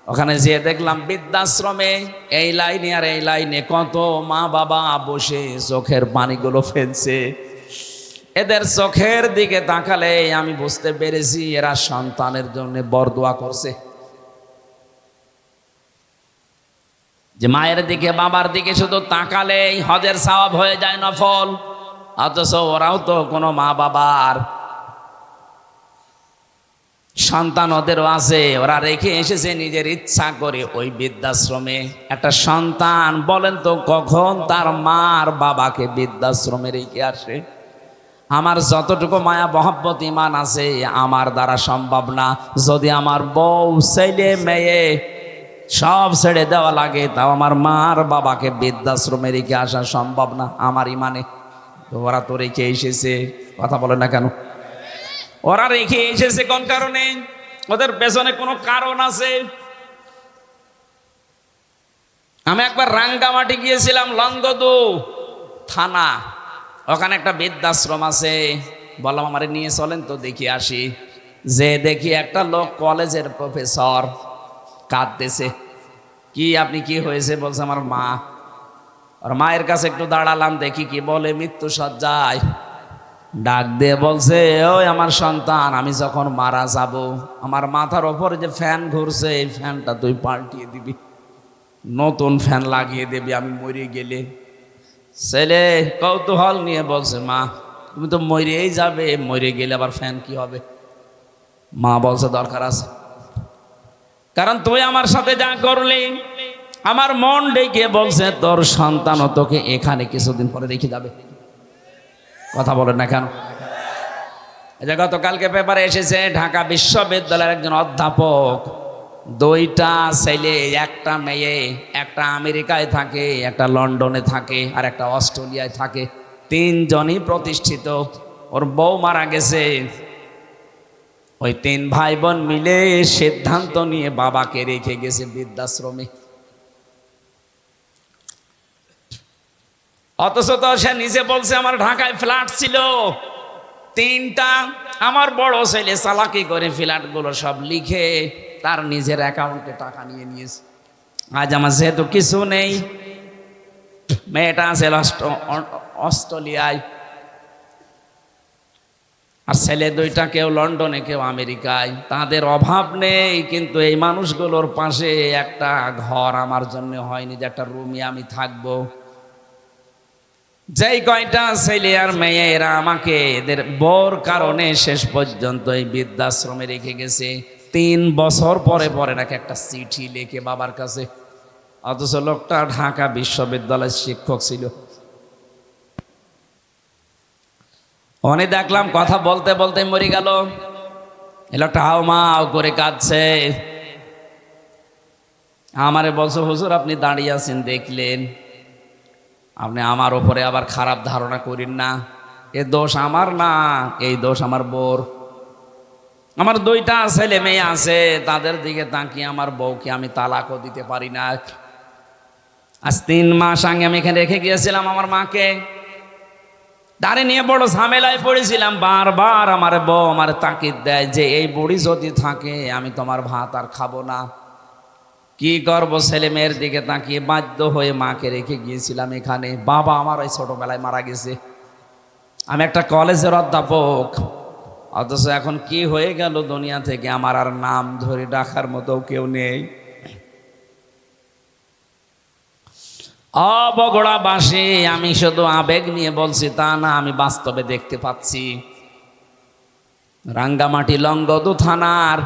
ওখানে যেয়ে দেখলাম বৃদ্ধাশ্রমে এই লাইনে আর এই লাইনে কত মা বাবা বসে চোখের পানিগুলো ফেলছে। এদের চোখের দিকে তাকালে আমি বুঝতে পেরেছি এরা সন্তানের জন্য বরদোয়া করছে। যে মায়ের দিকে বাবার দিকে শুধু তাকালেই হজের সওয়াব হয়ে যায় নফল, অথচ ওরাও তো কোনো মা বাবার সন্তান ওদেরও আছে, ওরা রেখে এসেছে নিজের ইচ্ছা করে ওই বৃদ্ধাশ্রমে। একটা সন্তান বলেন তো কখন তার মার বাবাকে বৃদ্ধাশ্রমে রেখে আসে? আমার যতটুকু মায়া মহব্বত ইমান আছে আমার দ্বারা সম্ভব না। যদি আমার বউ ছেলে মেয়ে সব ছেড়ে দেওয়া লাগে, তাও আমার মার বাবাকে বৃদ্ধাশ্রমে রেখে আসা সম্ভব না আমার ইমানে। ওরা তো রেখে এসেছে, কথা বলে না কেন? ওরা রেখে এসেছে কোন কারণে? ওদের পেছনে কোনো কারণ আছে। আমি একবার রাঙ্গামাটি গিয়েছিলাম, লংগদু থানা, ওখানে একটা বৃদ্ধাশ্রম আছে। বললাম আমারে নিয়ে চলেন তো দেখি আসি। যে দেখি একটা লোক কলেজের প্রফেসর কাঁদতেছে। কি আপনি কি হয়েছে? বলছে আমার মা। আর মায়ের কাছে একটু দাঁড়ালাম, দেখি কি বলে। মৃত্যু সজ্জায় ডাক দিয়ে বলছে, ওই আমার সন্তান, আমি যখন মারা যাব আমার মাথার ওপরে যে ফ্যান ঘুরছে এই ফ্যানটা তুই পাল্টিয়ে দিবি, নতুন ফ্যান লাগিয়ে দিবি আমি মরে গেলে। ছেলে কৌতূহল নিয়ে বলছে, মা তুমি তো মরেই যাবে, মরে গেলে আবার ফ্যান কি হবে? মা বলছে দরকার আছে, কারণ তুই আমার সাথে যা করলি আমার মন ডেকে বলছে তোর সন্তানও তোকে এখানে কিছুদিন পরে রেখে যাবে। কথা বলেন না কেন? এই যে গতকালকে পেপারে এসেছে ঢাকা বিশ্ববিদ্যালয়ের একজন অধ্যাপক, 2টা ছেলে, একটা মেয়ে, একটা আমেরিকায় থাকে, একটা লন্ডনে থাকে, আর একটা অস্ট্রেলিয়ায় থাকে। 3 জনই প্রতিষ্ঠিত। ওর বউ মারা গেছে। ওই 3 ভাই বোন মিলে সিদ্ধান্ত নিয়ে বাবাকে রেখে গেছে বৃদ্ধাশ্রমে। অথচ তো সে নিজে বলছে আমার ঢাকায় ফ্ল্যাট ছিল 3টা। আমার বড় ছেলে চালাকি করে ফ্ল্যাটগুলো সব লিখে তার নিজের অ্যাকাউন্টে টাকা নিয়ে নিয়েছে। আজ আমার যেহেতু কিছু নেই, মেয়েটা আছে অস্ট্রেলিয়ায়, আর ছেলে 2টা কেউ লন্ডনে কেউ আমেরিকায়। তাদের অভাব নেই, কিন্তু এই মানুষগুলোর পাশে একটা ঘর আমার জন্য হয়নি যে একটা রুমে আমি থাকবো। যেই কয়টা ছেলে আর মেয়ে এরা আমাকে এদের বর কারণে শেষ পর্যন্ত এই বৃদ্ধাশ্রমে রেখে গেছে। 3 বছর পরে পরে নাকি একটা চিঠি লিখে বাবার কাছে। অথচ লোকটা ঢাকা বিশ্ববিদ্যালয়ের শিক্ষক ছিল। অনে দেখলাম কথা বলতে বলতে মরে গেল। এই লোকটা হাও মাও করে কাঁদছে। আমারে বলছো, হুজুর আপনি দাঁড়িয়ে আছেন দেখলেন, আপনি আমার ওপরে আবার খারাপ ধারণা করেন না। এ দোষ আমার না, এই দোষ আমার বোর। আমার 2টা ছেলে মেয়ে আছে, তাদের দিকে তাকিয়ে আমার বউকে আমি তালাকও দিতে পারি না। আজ 3 মাস আগে আমি এখানে রেখে গিয়েছিলাম আমার মাকে। দাঁড়ে নিয়ে বড় ঝামেলায় পড়েছিলাম। বারবার আমার বউ আমার তাকিদ দেয় যে এই বুড়ি যদি থাকে আমি তোমার ভাত আর খাবো না। কি করবো? ছেলে মেয়ের দিকে তাকিয়ে বাধ্য হয়ে মাকে রেখে গিয়েছিলাম এখানে। বাবা আমার ওই ছোটবেলায় মারা গেছে। আমি একটা কলেজের অধ্যাপক, অথচ এখন কি হয়ে গেল দুনিয়া থেকে আমার আর নাম ধরে ডাকার মতো কেউ নেই। বগুড়াবাসী, আমি শুধু আবেগ নিয়ে বলছি তা না, আমি বাস্তবে দেখতে পাচ্ছি। রাঙ্গামাটি লংগদু থানার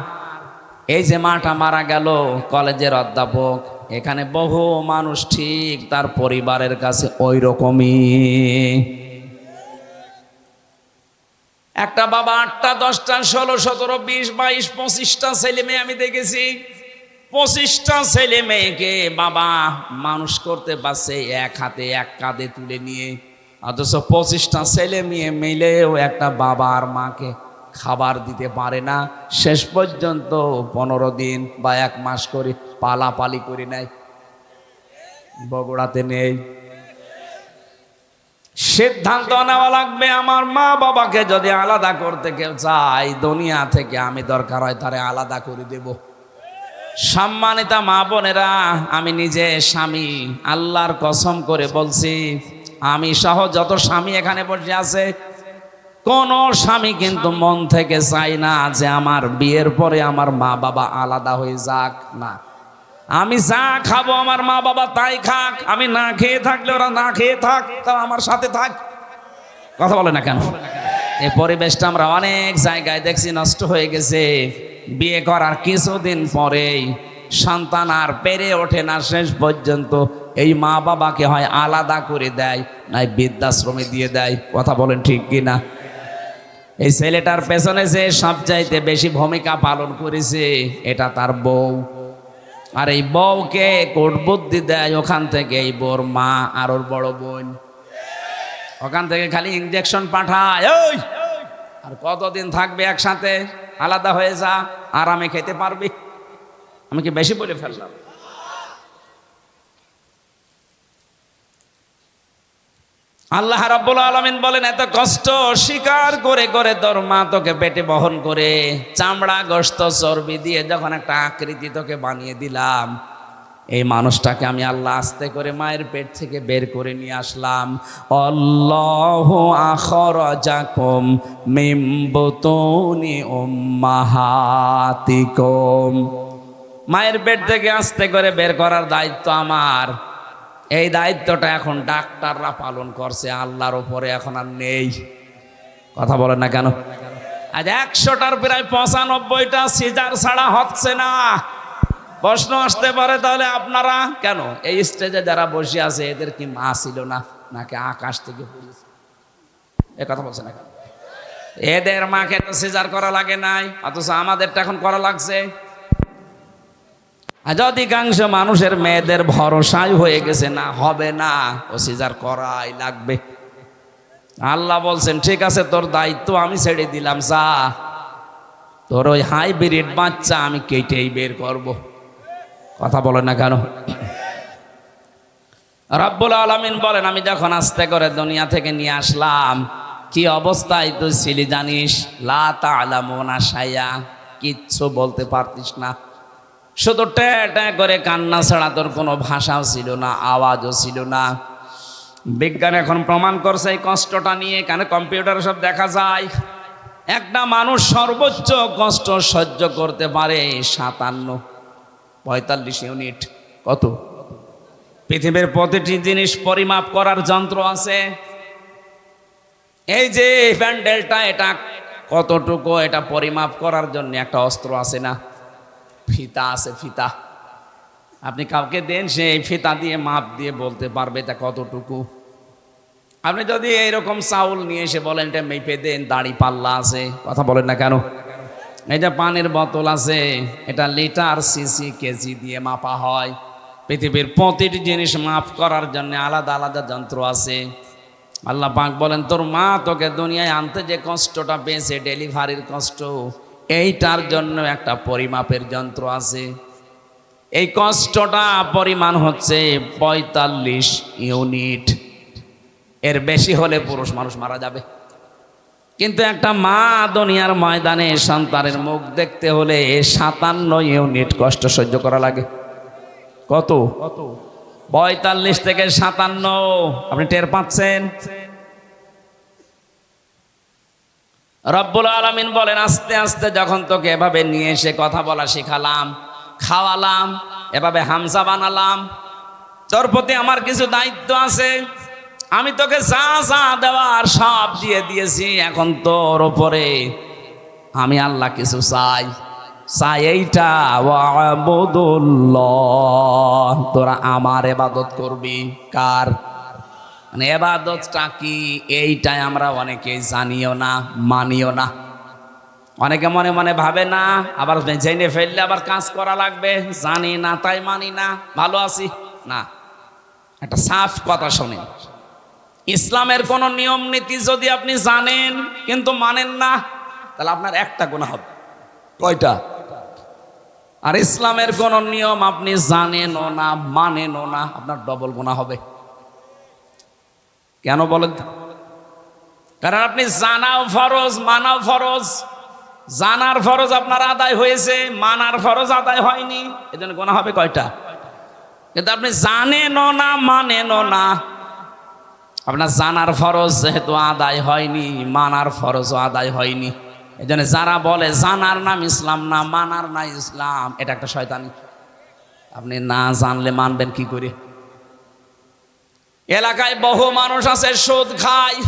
এই যে মাটা মারা গেল, কলেজের অধ্যাপক, এখানে বহু মানুষ ঠিক তার পরিবারের কাছে ওই রকমই। একটা বাবা 8টা 10টা 16 17 20 22 25টা ছেলে মেয়ে আমি দেখেছি। 25টা ছেলে মেয়েকে বাবা মানুষ করতে পারছে এক হাতে এক কাঁধে তুলে নিয়ে, অথচ 25টা ছেলে মেয়ে মিলেও একটা বাবা আর মাকে খাবার দিতে পারে না। শেষ পর্যন্ত 15 দিন বা 1 মাস করে পালাপালি করে নেয়। বগুড়াতে নেই। সিদ্ধান্ত নেওয়া লাগবে, আমার মা বাবাকে যদি আলাদা করতে কেউ চাই দুনিয়া থেকে, আমি দরকার হয় তারে আলাদা করে দেব। সম্মানিতা মা বোনেরা, আমি নিজে স্বামী, আল্লাহর কসম করে বলছি, আমি সহ যত স্বামী এখানে বসে আছে, কোন স্বামী কিন্তু মন থেকে চাই না যে আমার বিয়ের পরে আমার মা বাবা আলাদা হয়ে যাক। না, আমি যা খাবো আমার মা বাবা তাই খাক, আমি না খেয়ে থাকলে ওরা না খেয়ে থাক, তারা আমার সাথে থাক। কথা বলে না কেন? এই পরিবেশটা আমরা অনেক জায়গায় দেখছি নষ্ট হয়ে গেছে। বিয়ে করার কিছুদিন পরেই সন্তান আর পেরে ওঠে না, শেষ পর্যন্ত এই মা বাবাকে হয় আলাদা করে দেয়, নাই বৃদ্ধাশ্রমে দিয়ে দেয়। কথা বলেন ঠিক কিনা? এই ছেলেটার পেছনে যে সবচাইতে বেশি ভূমিকা পালন করেছে এটা তার বউ, আর এই বউকে কোট বুদ্ধি দেয় ওখান থেকে এই বউর মা আর ওর বড় বোন, ওখান থেকে খালি ইনজেকশন পাঠায়। ওই আর কতদিন থাকবে একসাথে, আলাদা হয়ে যা, আরামে খেতে পারবি। আমি কি বেশি বলে ফেললাম? আল্লাহ রাব্বুল আলামিন বলেন, এত কষ্ট স্বীকার করে করে তোর মা তোকে পেটে বহন করে চামড়া গোশত চর্বি দিয়ে যখন একটা আকৃতি তোকে বানিয়ে দিলাম, এই মানুষটাকে আমি আল্লাহ আস্তে করে মায়ের পেট থেকে বের করে নিয়ে আসলাম। আল্লাহু আখরাজাকুম মিন বুতুনি উম্মাহাতিকুম, মায়ের পেট থেকে আস্তে করে বের করার দায়িত্ব আমার। এই দায়িত্বটা এখন ডাক্তাররা পালন করছে, আল্লাহর উপরে এখন আর নেই। কথা বলেন না কেন? আজ 100টার প্রায় 95টা সিজার ছাড়া হচ্ছে না। প্রশ্ন আসতে পারে, তাহলে আপনারা কেন এই স্টেজে যারা বসে আছে এদের কি মা ছিল না, নাকি আকাশ থেকে পড়েছে? এ কথা বলছে না কেন? এদের মাকে তো সিজার করা লাগে নাই, অথচ আমাদেরটা এখন করা লাগছে। আজ অধিকাংশ মানুষের মেয়েদের ভরসাই হয়ে গেছে, না হবে না, ও সিজার করাই লাগবে। আল্লাহ বলছেন, ঠিক আছে তোর দায়িত্ব আমি ছেড়ে দিলাম, যা তোর ওই হাইব্রিড বাচ্চা আমি কেটেই বের করব। কথা বলেন না কেন? রব্বুল আলামিন বলেন, আমি যখন আস্তে করে দুনিয়া থেকে নিয়ে আসলাম, কি অবস্থায় তুই ছিলি জানিস? লা তা'লামুনা শাইআ, কিচ্ছু বলতে পারতিস না, শুধু ট্যাঁ করে কান্না ছাড়া তোর কোনো ভাষাও ছিল না, আওয়াজও ছিল না। বিজ্ঞান এখন প্রমাণ করছে এই কষ্টটা নিয়ে, কেন কম্পিউটারে সব দেখা যায়। একটা মানুষ সর্বোচ্চ কষ্ট সহ্য করতে পারে 45 ইউনিট। কত? পৃথিবীর প্রতিটি জিনিস পরিমাপ করার যন্ত্র আছে। এই যে প্যান্ডেলটা, এটা কতটুকু, এটা পরিমাপ করার জন্য একটা অস্ত্র আছে না, ফিতা আছে, ফিতা। আপনি কাউকে দেন, সে এই ফিতা দিয়ে মাপ দিয়ে বলতে পারবে এটা কতটুকু। আপনি যদি এইরকম চাউল নিয়ে এসে বলেন এটা মেপে দেন, দাড়ি পাল্লা আছে। কথা বলেন না কেন? এই যে পানির বোতল আছে, এটা লিটার, সিসি, কেজি দিয়ে মাপা হয়। পৃথিবীর প্রতিটি জিনিস মাপ করার জন্য আলাদা আলাদা যন্ত্র আছে। আল্লাহ পাক বলেন, তোর মা তোকে দুনিয়ায় আনতে যে কষ্টটা পেয়েছে, ডেলিভারির কষ্ট, এইটার জন্য একটা পরিমাপের যন্ত্র আছে। এই কষ্টটা পরিমাণ হচ্ছে 45 ইউনিট। এর বেশি হলে পুরুষ মানুষ মারা যাবে। কিন্তু একটা মা দুনিয়ার ময়দানে সন্তানের মুখ দেখতে হলে 57 ইউনিট কষ্ট সহ্য করা লাগে। কত? 45 থেকে 57। আপনি টের পাচ্ছেন? রব্বুল আলামিন বলেন, আস্তে আস্তে যখন তোকে এভাবে নিয়ে এসে কথা বলা শিখালাম, খাওয়ালাম, এভাবে হামজা বানালাম, তোর প্রতি আমার কিছু দায়িত্ব আছে। আমি তোকে যা যা দেওয়ার সব দিয়ে দিয়েছি, এখন তোর ওপরে আমি আল্লাহ কিছু চাই। এইটা, ওয়াবুদুল্লাহ, তোরা আমার ইবাদত করবি। কার? মানে ইবাদতটা কি, এইটাই আমরা অনেকেই জানিও না, মানিও না। অনেকে মনে মনে ভাবে না, আবার জেনে ফেললে আবার কাজ করা লাগবে, জানি না তাই মানি না, ভালো আছি না। একটা সাফ কথা শোনেন, ইসলামের কোন নিয়ম নীতি যদি আপনি জানেন কিন্তু মানেন না, তাহলে আপনার একটা গুনাহ হবে। কয়টা? আর ইসলামের কোন নিয়ম আপনি জানেনও না মানেনও না, আপনার ডবল গুনাহ হবে। কেন বলেন? কারণ আপনি জানাও ফরজ, মানাও ফরজ। জানার ফরজ আপনার আদায় হয়েছে, মানার ফরজ আদায় হয়নি, এজন্য গুনাহ হবে কয়টা? কিন্তু আপনি জানেনও না মানেনও না, আপনার জানার ফরজ যেহেতু আদায় হয়নি, মানার ফরজও আদায় হয়নি। এই জন্য যারা বলে জানার নাম ইসলাম না, মানার না ইসলাম, এটা একটা শয়তানি। আপনি না জানলে মানবেন কি করে? এলাকায় বহু মানুষ আছে সুদ খায়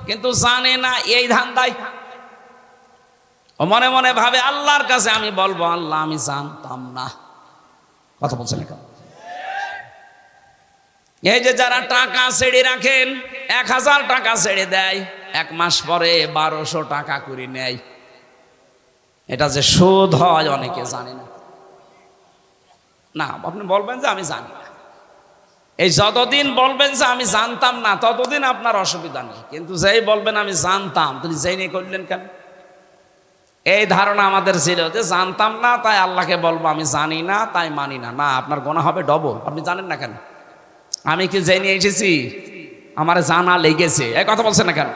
কিন্তু জানে না, এই ধান্দায় ও মনে মনে ভাবে আল্লাহর কাছে আমি বলবো আল্লাহ আমি জানতাম না। কথা বলছেন এখন? এই যে যারা টাকা ছেড়ে রাখেন, 1000 টাকা ছেড়ে দেয়, 1 মাস পরে 1200 টাকা করে নেয়, এটা যে সুদ হয় অনেকে জানে না। না, আপনি বলবেন যে আমি জানি না, এই যতদিন বলবেন যে আমি জানতাম না ততদিন আপনার অসুবিধা নেই, কিন্তু যেই বলবেন আমি জানতাম, তুমি যেই নিয়ে করলেন কেন? এই ধারণা আমাদের ছিল যে জানতাম না তাই আল্লাহকে বলবো আমি জানি না তাই মানি না। না, আপনার গুনাহ হবে ডবল। আপনি জানেন না কেন? আমি কি জেনে এসেছি? আমার জানা লেগেছে। এই কথা বলছেন না কেন?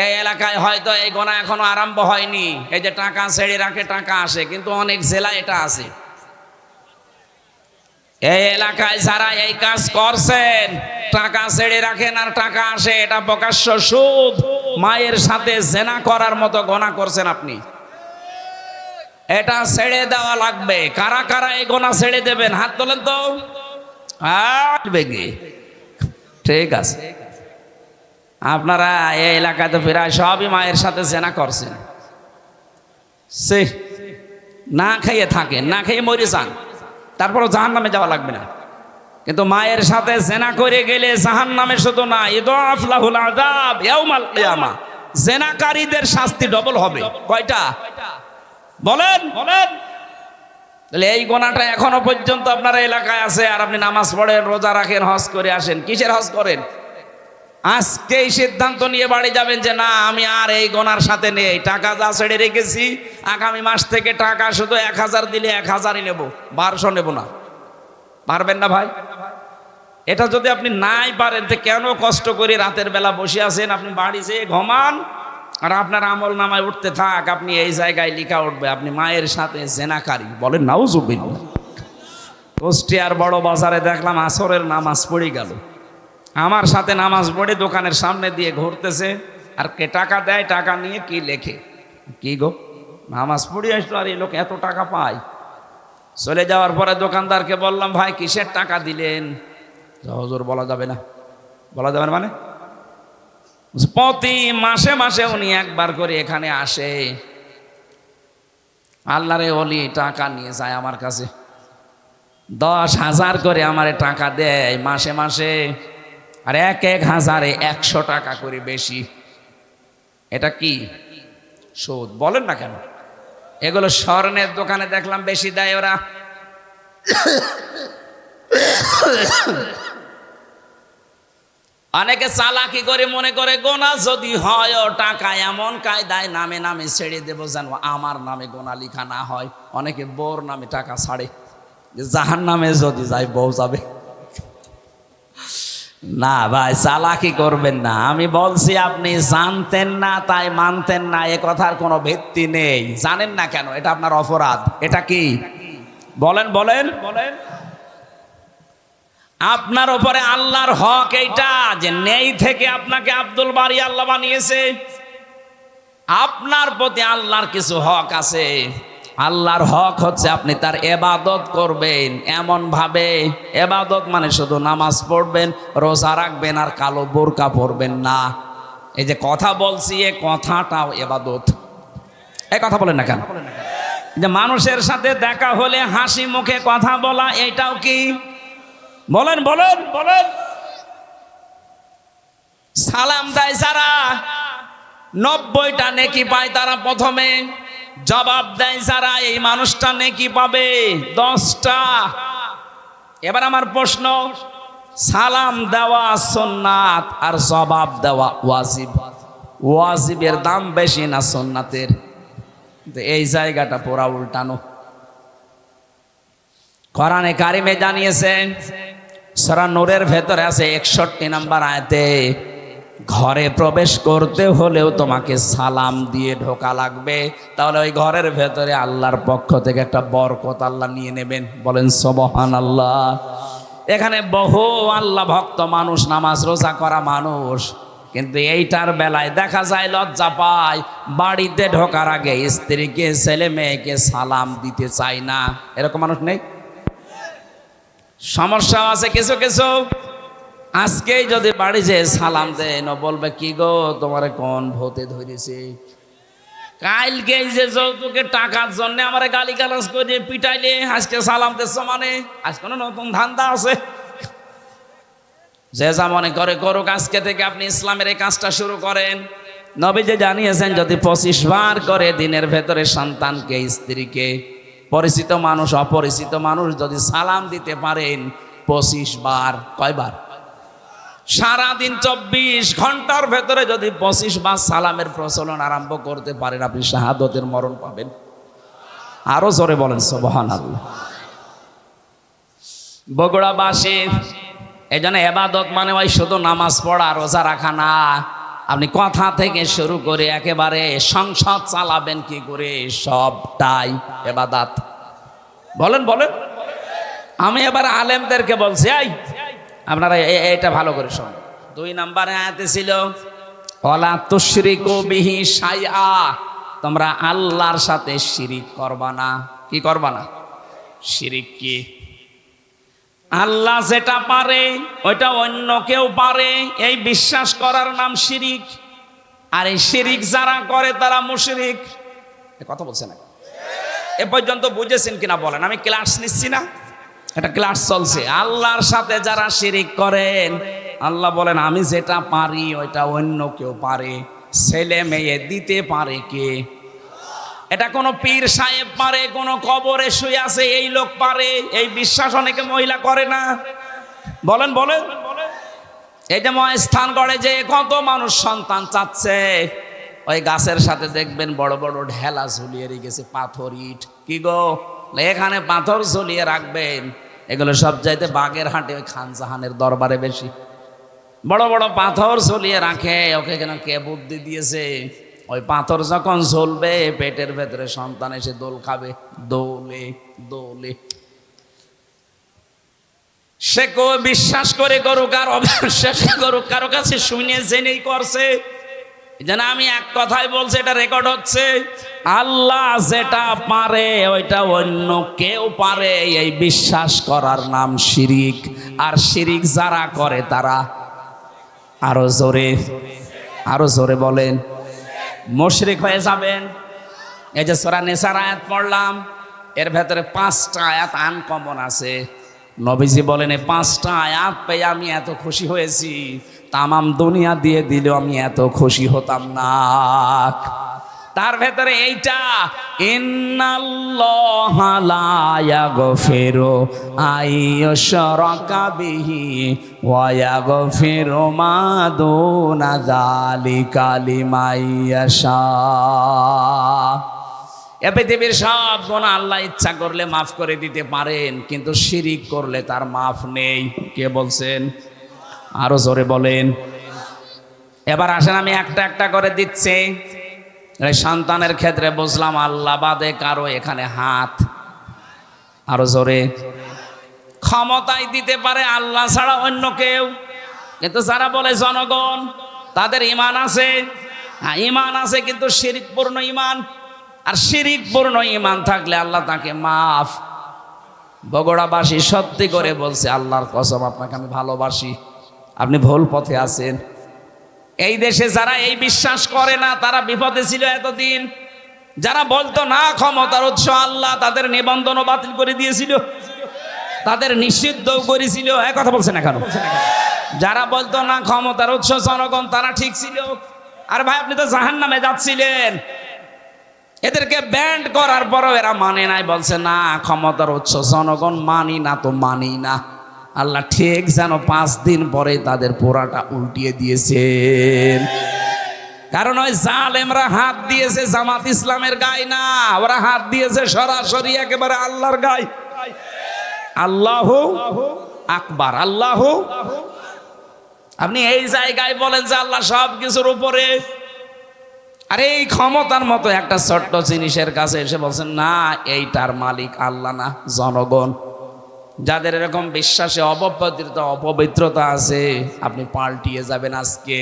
এই এলাকায় হয়তো এই গুনাহ এখনো আরম্ভ হয়নি। এই যে টাকা ছেড়ে রাখে টাকা আসে, কিন্তু অনেক জেলায় এটা আছে। এই এলাকায় যারা এই কাজ করছেন, টাকা ছেড়ে রাখেন আর টাকা আসে, এটা প্রকাশ্য সুদ। মায়ের সাথে জেনা করার মতো গুনাহ করছেন আপনি। এটা ছেড়ে দেওয়া লাগবে। কারা কারা এই গুনাহ ছেড়ে দেবেন? হাত তোলেন তো। ঠিক আছে, আপনারা এই এলাকায় তো প্রায় সবই মায়ের সাথে জেনা করছেন। সে না খাইয়ে থাকেন, না খাইয়ে মরে যান, তারপরও জাহান্নামে যাওয়া লাগবে না। কিন্তু মায়ের সাথে জেনা করে গেলে জাহান্নামে শুধু না, ইদাফ লাহুল আযাব ইয়াউমাল কিয়ামা, জেনাকারীদের শাস্তি ডবল হবে। কয়টা বলেন? তাহলে এই গোনাটা এখনো পর্যন্ত আপনার এলাকায় আছে, আর আপনি নামাজ পড়েন, রোজা রাখেন, হজ করে আসেন। কিসের হজ করেন? আজকেই সিদ্ধান্ত নিয়ে বাড়ি যাবেন যে না আমি আর এই গোনার সাথে নেই, টাকা যা ছেড়ে রেখেছি আগামী মাস থেকে টাকা শুধু 1000 দিলে 1000ই নেব, 1200 নেব না। পারবেন না ভাই? এটা যদি আপনি নাই পারেন তো কেন কষ্ট করে রাতের বেলা বসে আছেন? আপনি বাড়ি যেয়ে ঘুমান আর আপনার আমল নামায় উঠতে থাক, আপনি এই জায়গায় লিখা উঠবে আপনি মায়ের সাথে জেনাকারী। বলেন নাউজুবিল্লাহ। কুষ্টিয়ার বড় বাজারে দেখলাম আসরের নামাজ পড়ে গেল, আমার সাথে নামাজ পড়ে দোকানের সামনে দিয়ে ঘুরতেছে, আর কে টাকা দেয়, টাকা নিয়ে কি লেখে, কি গো নামাজ পড়ে আসলো আর এই লোক এত টাকা পায়। চলে যাওয়ার পরে দোকানদারকে বললাম ভাই কিসের টাকা দিলেন? হুজুর বলা যাবে না। বলা যাবে না মানে? প্রতি মাসে মাসে উনি একবার করে এখানে আসে, আল্লাহরে ওলি টাকা নিয়ে যায় আমার কাছে, 10,000 করে আমারে টাকা দেয় মাসে মাসে, আর 1,000-এ 100 টাকা করে বেশি। এটা কি সুদ? বলেন না কেন? এগুলো স্বর্ণের দোকানে দেখলাম বেশি দেয় ওরা। অনেকে চালাকি করে মনে করে গোনা যদি হয় ও টাকা এমন কায়দায় নামে নামে ছেড়ে দেবো যেন আমার নামে গোনা লিখা না হয়। অনেকে বউর নামে টাকা ছাড়ে, জাহান্নামে যদি যায় বউ যাবে। না ভাই, চালাকি করবেন না। আমি বলছি আপনি জানতেন না তাই মানতেন না, এ কথার কোনো ভিত্তি নেই। জানেন না কেন? এটা আপনার অপরাধ। এটা কি বলেন? বলেন বলেন। আপনার উপরে আল্লাহর হক এইটা যে নেই থেকে আপনাকে আব্দুল বারী আল্লাহ বানিয়েছে। আপনার প্রতি আল্লাহর কিছু হক আছে। আল্লাহর হক হচ্ছে আপনি তার ইবাদত করবেন এমন ভাবে, ইবাদত মানে শুধু নামাজ পড়বেন, রোজা রাখবেন আর কালো বোরকা পরবেন না। এই যে কথা বলছি, এ কথাটাও ইবাদত। এই কথা বলেন না কেন? যে মানুষের সাথে দেখা হলে হাসি মুখে কথা বলা, এটাও কি? বলেন বলেন বলেন। সালাম দেয় যারা, 90টা নেকি পায় তারা প্রথমে। জবাব দেয় যারা, এই মানুষটা নেকি পাবে 10টা। এবার আমার প্রশ্ন, সালাম দেওয়া সুন্নাত আর জবাব দেওয়া ওয়াজিব, ওয়াজিবের দাম বেশি না সুন্নাতের? এই জায়গাটা পুরা উল্টানো। কোরআনে কারিমে জানিয়েছেন, সূরা নূরের ভেতরে আছে 61 নম্বর আয়াতে, ঘরে প্রবেশ করতে হলেও তোমাকে সালাম দিয়ে ঢোকা লাগবে, তাহলে ওই ঘরের ভেতরে আল্লাহর পক্ষ থেকে একটা বরকত আল্লাহ নিয়ে নেবেন। বলেন সুবহানাল্লাহ। এখানে বহু আল্লাহ ভক্ত মানুষ, নামাজ রোজা করা মানুষ, কিন্তু এইটার বেলায় দেখা যায় লজ্জা পায়, বাড়িতে ঢোকার আগে স্ত্রীকে ছেলে মেয়েকে সালাম দিতে চায় না। এরকম মানুষ নেই? সমস্যা আছে কিছু কিছু। আজকেই যদি বাড়ি যেয়ে সালাম দেন, বলবে কি গো তোমার কোন ভূতে ধরেছে? কালকে যে যৌতুকের টাকার জন্য আমার গালিগালাজ করে পিটাইলে আজকে সালাম দিচ্ছ, মানে আজ কোনো নতুন ধান্দা আছে? যে যা মনে করে করুক, আজকে থেকে আপনি ইসলামের এই কাজটা শুরু করেন। নবীজি জানিয়েছেন, যদি 25 বার করে দিনের ভেতরে সন্তানকে, স্ত্রীকে, পরিচিত মানুষ অপরিচিত মানুষ যদি সালাম দিতে পারেন 25 বার, কয়বার? সারাদিন 24 ঘন্টার ভেতরে যদি 25 বার সালামের প্রচলন আরম্ভ করতে পারেন, আপনি শাহাদতের মরণ পাবেন। আরো জোরে বলেন সুবহানাল্লাহ। বগুড়াবাসী, এই জন্য এবাদত মানে ওই শুধু নামাজ পড়া রোজা রাখা না। আপনি কথা থেকে শুরু করে একেবারে সংসদ চালাবেন কি করে, সবটাই এবাদত। বলেন বলেন। আমি এবার আলেমদেরকে বলছি, এই আপনারা এটা ভালো করে শোন। 2 নম্বরে আয়াতে ছিল, ওয়ালা তুশরিকু বিহি শাইআ, তোমরা আল্লাহর সাথে শিরিক করবা না। কি করবা না? শিরিক কি? আল্লাহ যেটা পারে ওইটা অন্য কেউ পারে, এই বিশ্বাস করার নাম শিরিক। আর এই শিরিক যারা করে তারা মুশরিক। কথা বলছে না? এ পর্যন্ত বুঝেছেন কিনা বলেন? আমি ক্লাস নিচ্ছি না, এটা ক্লাস চলছে। আল্লাহর সাথে যারা শিরিক করেন, আল্লাহ বলেন আমি যেটা পারি ওইটা অন্য কেউ পারে। ছেলে মেয়ে দিতে পারে কে? এটা কোনো পীর সাহেব পারে, কোনো কবরে শুয়ে আছে এই লোক পারে, এই বিশ্বাস অনেকে মহিলা করে না। বলেন বলেন। এই যে মহাস্থান গড়ে যে কত মানুষ সন্তান চাচ্ছে, ওই গাছের সাথে দেখবেন বড় বড় ঢেলা ঝুলিয়ে রেখেছে, পাথর ইট। কি গো, এখানে পাথর ঝুলিয়ে রাখবেন। এগুলো সব চাইতে বাগের হাটে ওই খান জাহানের দরবারে বেশি বড় বড় পাথর ঝুলিয়ে রাখে। ওকে কেন কে বুদ্ধি দিয়েছে? ওই পাথর যখন ঝুলবে, পেটের ভেতরে সন্তান এসে দোল খাবে, দোলে দোলে। সে কেউ বিশ্বাস করে করুক আর অবিশ্বাস করুক, কারো কাছে শুনে জেনেই করছে। যেন আমি এক কথাই বলছি, এটা রেকর্ড হচ্ছে, আল্লাহ যেটা পারে ওইটা অন্য কেউ পারে, এই বিশ্বাস করার নাম শিরিক। আর শিরিক যারা করে তারা, আরো জোরে বলেন, মুশরিক হয়ে যাবেন। এই যে সূরা নিসার আয়াত পড়লাম, এর ভেতরে 5টা আয়াত আনকমন আছে। নবীজি বলেন, এই 5টা আয়াত পেয়ে আমি এত খুশি হয়েছি, তামাম দুনিয়া দিয়ে দিলেও আমি এত খুশি হতাম না। তার ভেতরে এইটা, ইন্নাল্লাহা লা ইয়াগফিরু আইয়ুশরাকা বিহি ওয়া ইয়াগফিরু মা দুনা যালিকা লিমান ইয়াশা। এ পৃথিবীর সব গুনাহ আল্লাহ ইচ্ছা করলে মাফ করে দিতে পারেন, কিন্তু শিরিক করলে তার মাফ নেই। কে বলছেন? আরো জোরে বলেন। এবার আসেন, আমি একটা একটা করে দিচ্ছি। এই সন্তানের ক্ষেত্রে বুঝলাম আল্লাহ বাদে কারো এখানে হাত। আরো জোরে। ক্ষমতায় দিতে পারে আল্লাহ ছাড়া অন্য কেউ, কিন্তু যারা বলে জনগণ তাদের ঈমান আছে, ঈমান আছে কিন্তু শিরিকপূর্ণ ঈমান। আর শিরিকপূর্ণ ঈমান থাকলে আল্লাহ তাকে মাফ। বগুড়াবাসী সত্যি করে বলছে, আল্লাহর কসম আপনাকে আমি ভালোবাসি, আপনি ভুল পথে আছেন। এই দেশে যারা এই বিশ্বাস করে না তারা বিপদে ছিল এতদিন। যারা বলতো না ক্ষমতার উৎস আল্লাহ, তাদের নিবন্ধনও বাতিল করে দিয়েছিল, তাদের নিষিদ্ধ করেছিল। এক কথা বলছে না কেন? যারা বলতো না ক্ষমতার উৎস জনগণ, তারা ঠিক ছিল। আর ভাই আপনি তো জাহান্নামে যাচ্ছিলেন। এদেরকে ব্যান্ড করার পরও এরা মানে নাই, বলছে না ক্ষমতার উৎস জনগণ, মানি না তো মানি না। আল্লাহ ঠিক যেন 5 দিন পরে তাদের পোড়াটা উল্টিয়ে দিয়েছেন। কারণ ওই জালেমরা হাত দিয়েছে জামাত ইসলামের গায়ে না, ওরা হাত দিয়েছে সরাসরি একেবারে আল্লাহর গায়ে। আল্লাহু আকবার, আল্লাহু। আপনি এই জায়গায় বলেন যে আল্লাহ সব কিছুর উপরে, আর এই ক্ষমতার মতো একটা ছোট্ট জিনিসের কাছে এসে বলছেন না এইটার মালিক আল্লাহ না জনগণ। যাদের এরকম বিশ্বাসে অপবিত্রতা আছে আপনি পাল্টিয়ে যাবেন আজকে।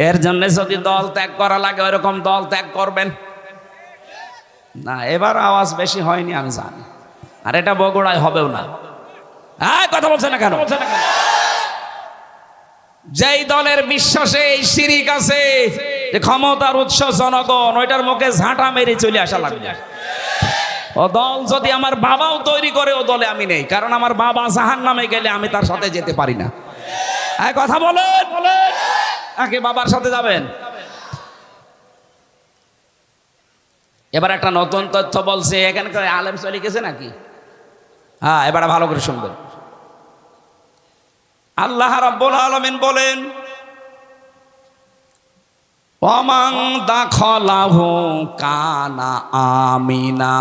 এর জন্য যদি দল ত্যাগ করা লাগে ওইরকম দল ত্যাগ করবেন না। এবার আওয়াজ বেশি হয়নি আমি জানি, আর এটা বগুড়ায় হবেও না। কথা বলছে না কেন? যেই দলের বিশ্বাসে এই শিরিক আছে যে ক্ষমতার উৎস জনগণ, ওইটার মুখে ঝাঁটা মেরে চলে আসা লাগবে। ও দল যদি আমার বাবাও তৈরি করে ও দলে আমি নেই, কারণ আমার বাবা জাহান্নামে গেলে আমি তার সাথে যেতে পারি না। কথা বলেন, আগে বাবার সাথে যাবেন। এবার একটা নতুন তথ্য বলছে, এখানকার আলেম চলে গেছে নাকি? হ্যাঁ, এবার ভালো করে শুনবেন। আল্লাহ রাব্বুল আলামিন বলেন ওয়ামান দাখালাহু কানা আমিনা।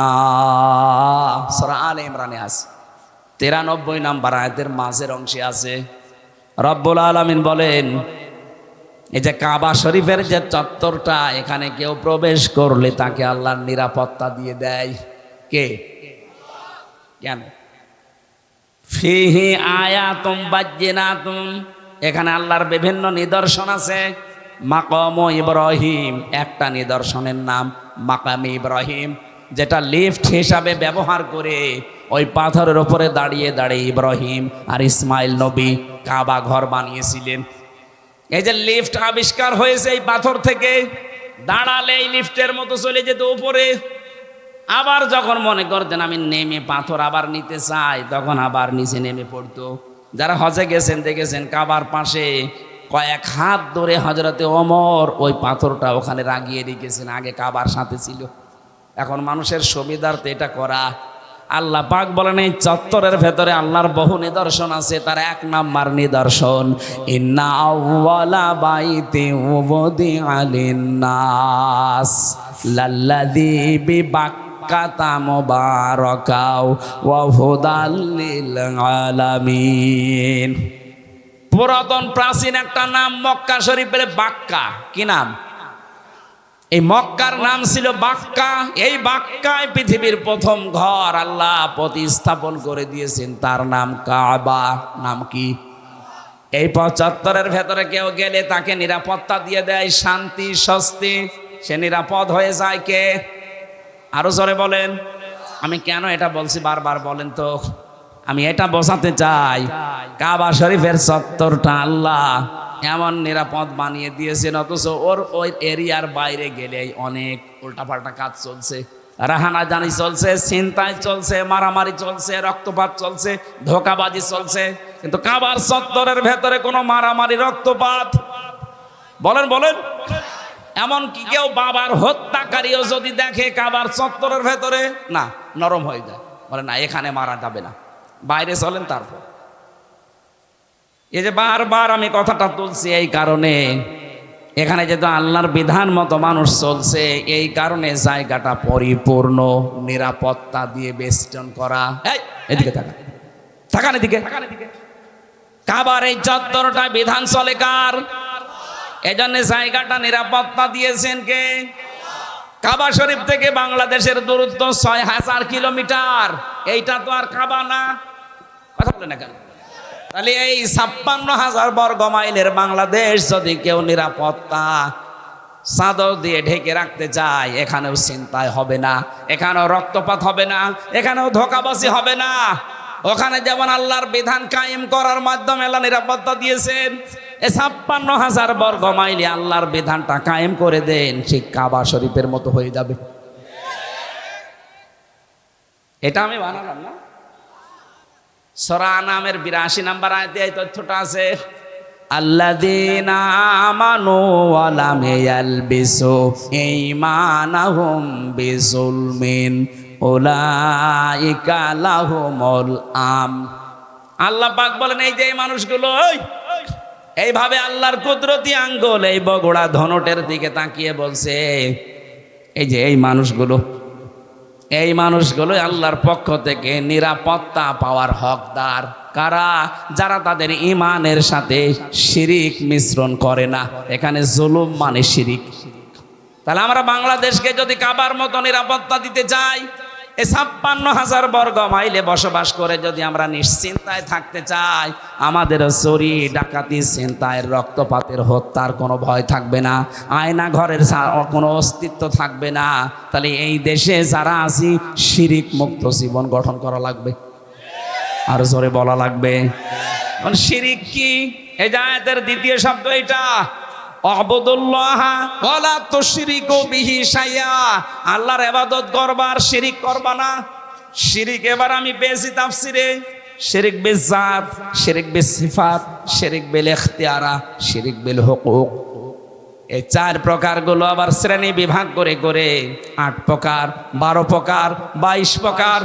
সূরা আলে ইমরানে আছে 93 নম্বর আয়াতের মাঝের অংশে আছে। রব্বুল আলামিন বলেন এই যে কাবা শরীফের যে চত্বরটা, এখানে কেউ প্রবেশ করলে তাকে আল্লাহর নিরাপত্তা দিয়ে দেয়। কে? কেন? ফিহি আয়াতুম বাজ্জিনাতুম, এখানে আল্লাহর বিভিন্ন নিদর্শন আছে। মাকাম ইব্রাহিম, একটা নিদর্শনের নাম মাকাম ইব্রাহিম, যেটা লিফট হিসাবে ব্যবহার করে ওই পাথরের উপরে দাঁড়িয়ে দাঁড়িয়ে ইব্রাহিম আর ইসমাইল নবী কাবা ঘর বানিয়েছিলেন। এই যে লিফট আবিষ্কার হয়েছে এই পাথর থেকে, দাঁড়ালে এই লিফটের মতো চলে যেত উপরে। আবার যখন মনে করতেন আমি নেমে পাথর আবার নিতে চাই, তখন আবার নিচে নেমে পড়তো। যারা হজে গেছেন দেখেছেন কাবার পাশে কয়েক হাত ধরে হযরতে ওমর ওই পাথরটা ওখানে রাগিয়ে রেখেছেন, আগে কাবার সাথে ছিল। এখন মানুষের সুবিধার্থে এটা করা। আল্লাহ পাক বলেন এই চত্বরের ভেতরে আল্লাহর বহু নিদর্শন আছে। তার 1 নাম্বার নিদর্শন ইন্না আউওয়ালা বাইতি উযিআ লিন-নাস লাল্লাযী বিবাক্কাতা মুবারাকাও ওয়া হুদাল লিল আলামিন। পুরাতন প্রাচীন একটা নাম মক্কা শরীফের বাক্কা। কি নাম? এই মক্কার নাম ছিল বাক্কা। এই বাক্কায় পৃথিবীর প্রথম ঘর আল্লাহ প্রতিস্থাপন করে দিয়েছেন, তার নাম কাবা। নাম কি? এই চত্বরের ভেতরে কেউ গেলে তাকে নিরাপত্তা দিয়ে দেয়, শান্তি স্বস্তি, সে নিরাপদ হয়ে যায়। কে? আরো জোরে বলেন। আমি কেন এটা বলছি বারবার বলেন তো? আমি এটা বোঝাতে চাই কাবা শরীফের চত্বরটা আল্লাহ এমন নিরাপদ বানিয়ে দিয়েছেন, অথচ ওই এরিয়ার বাইরে গেলে অনেক উল্টাপাল্টা কাজ চলছে, রাহানাজানি চলছে, ছিনতাই চলছে, মারামারি চলছে, রক্তপাত চলছে, ধোঁকাবাজি চলছে। কিন্তু কাবার চত্বরের ভেতরে কোনো মারামারি রক্তপাত বলেন বলেন এমন কি কেউ বাবার হত্যাকারীও যদি দেখে কাবার চত্বরের ভেতরে, না, নরম হয়ে যায়, বলে না এখানে মারা যাবে না, বাইরে চলেন। তারপর এই যে বারবার আমি কথাটা তুলছি এই কারণে, এখানে যেহেতু আল্লাহর বিধান মতো মানুষ চলছে, এই কারণে জায়গাটা পরিপূর্ণ নিরাপত্তা দিয়ে বেষ্টন করা। এদিকে তাকান এদিকে। কাবার এই চত্বরটা বিধান চলে কার? এই জন্য জায়গাটা নিরাপত্তা দিয়েছেন কে? কাবা শরীফ থেকে বাংলাদেশের দূরত্ব 6000 কিলোমিটার। এইটা তো আর কাবা না, কথা বলে না কেন? তাহলে এই 56,000 বর্গ মাইলের বাংলাদেশ যদি কেউ নিরাপত্তা চাদর দিয়ে ঢেকে রাখতে চায়, এখানেও ছিনতাই হবে না, এখানেও রক্তপাত হবে না, এখানেও ধোঁকাবাজি হবে না। ওখানে যেমন আল্লাহর বিধান কায়েম করার মাধ্যমে আল্লাহ নিরাপত্তা দিয়েছেন, এই 56,000 বর্গ মাইলে আল্লাহর বিধানটা কায়েম করে দেন, ঠিক কাবা শরীফের মতো হয়ে যাবে। এটা আমি বানালাম না, সূরা আনামের 82 নম্বর আয়াতে এই তথ্যটা আছে। আল্লাযীনা আমানু ওয়া লাম ইয়ালবিসু ঈমানাহুম বিযুলমিন উলাইকা লাহুমুল আল্লাহ পাক বলেন, এই যে এই মানুষগুলো এইভাবে আল্লাহর কুদরতি আঙ্গুল এই বগুড়া ধনটের দিকে তাকিয়ে বলছে, এই যে এই মানুষগুলো আল্লাহর পক্ষ থেকে নিরাপত্তা পাওয়ার হকদার কারা? যারা তাদের ঈমানের সাথে শিরিক মিশ্রণ করে না। এখানে জুলুম মানে শিরিক। তাহলে আমরা বাংলাদেশকে যদি কাবার মতো নিরাপত্তা দিতে চাই, এই ৫৬,০০০ বর্গ মাইলে বসবাস করে যদি আমরা নিশ্চিন্তায় থাকতে চাই, আমাদের চুরি ডাকাতি ছিনতাইয়ের রক্তপাতের হত্যার কোনো ভয় থাকবে না, আয়না ঘরের কোনো অস্তিত্ব থাকবে না, তাহলে এই দেশে যারা আছি শিরিক মুক্ত জীবন গঠন করা লাগবে। আর জোরে বলা লাগবে। শিরিক কি? এই যে আয়াতের দ্বিতীয় শব্দ এটা, আবুদুল্লাহ ওয়ালা তুশরিকু বিহি শাইআ, আল্লাহর ইবাদত করবা আর শিরিক করবা না। শিরিক এবার আমি পেয়েছি তাফসিরে, শিরিক বিল জাত, শিরিক বিল সিফাত, শিরিক বিল ইখতিয়ারা, শিরিক বিল হুকুক। এই ৪ প্রকারগুলো আবার শ্রেণী বিভাগ করে করে ৮ প্রকার, ১২ প্রকার, ২২ প্রকার,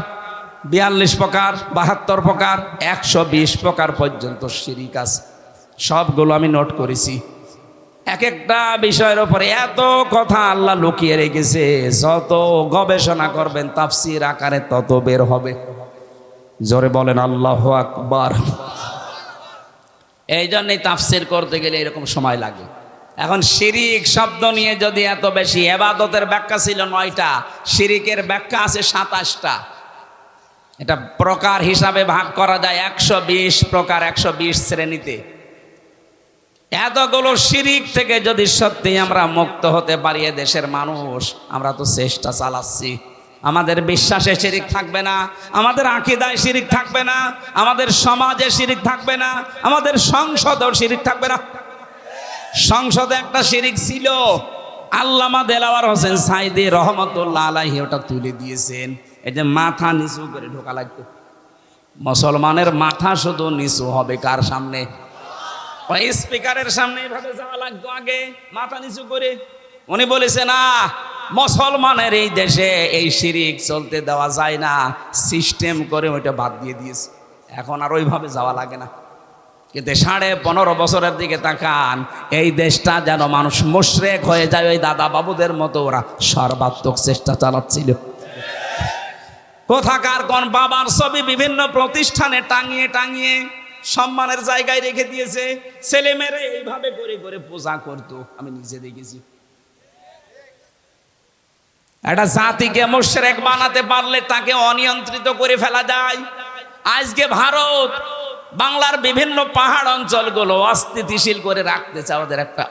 ৪২ প্রকার, ৭২ প্রকার, ১২০ প্রকার পর্যন্ত শিরিক আছে। সবগুলো আমি নোট করেছি। এক একটা বিষয়ের উপরে এত কথা আল্লাহ লুকিয়ে রেখেছে, যত গবেষণা করবেন তাফসীর আকারে তত বের হবে। জোরে বলেন আল্লাহু আকবার। এই জন্যই তাফসীর করতে গেলে এরকম সময় লাগে। এখন শিরিক শব্দ নিয়ে যদি এত বেশি, ইবাদতের ব্যাখ্যা ছিল ৯টা, শিরিকের ব্যাখ্যা আছে ২৭টা। এটা প্রকার হিসাবে ভাগ করা যায় ১২০ প্রকার, ১২০ শ্রেণীতে। এতগুলো শিরিক থেকে যদি সত্যি আমরা মুক্ত হতে পারি, দেশের মানুষ, আমরা তো চেষ্টা চালাচ্ছি। আমাদের বিশ্বাসে শিরিক থাকবে না, আমাদের আকীদায় শিরিক থাকবে না, আমাদের সমাজে শিরিক থাকবে না, আমাদের সংসদেও শিরিক থাকবে না। সংসদে একটা শিরিক ছিল, আল্লামা দেলাওয়ার হোসেন সাইদি রহমতুল্লাহ আলাইহি ওটা তুলে দিয়েছেন। এই যে মাথা নিচু করে ঢোকা লাগতো, মুসলমানের মাথা শুধু নিচু হবে কার সামনে? ওই স্পিকারের সামনে এইভাবে যাওয়া লাগতো আগে, মাথা নিচু করে। উনি বলেছে না, মুসলমানের এই দেশে এই শিরিক চলতে দেওয়া যায় না, সিস্টেম করে ওইটা বাদ দিয়ে দিয়েছে। এখন আর ওইভাবে যাওয়া লাগে না। কিন্তু ১৫.৫ বছরের দিকে তাকান, এই দেশটা যেন মানুষ মুশরিক হয়ে যায় ওই দাদা বাবুদের মতো। ওরা সর্বাত্মক চেষ্টা চালাচ্ছিল। কোথাকার কোন বাবার ছবি বিভিন্ন প্রতিষ্ঠানে টাঙিয়ে টাঙিয়ে সম্মানের জায়গায় রেখে দিয়েছে। ছেলে মেয়েরা এইভাবে করে করে পূজা করতো, আমি নিজে দেখেছি। একটা জাতিকে মুশরিক বানাতে পারলে তাকে অনিয়ন্ত্রিত করে ফেলা যায়। আজকে ভারত বাংলার বিভিন্ন পাহাড় অঞ্চলগুলো অস্থিতিশীল করে রাখতে চায়, ওদের একটা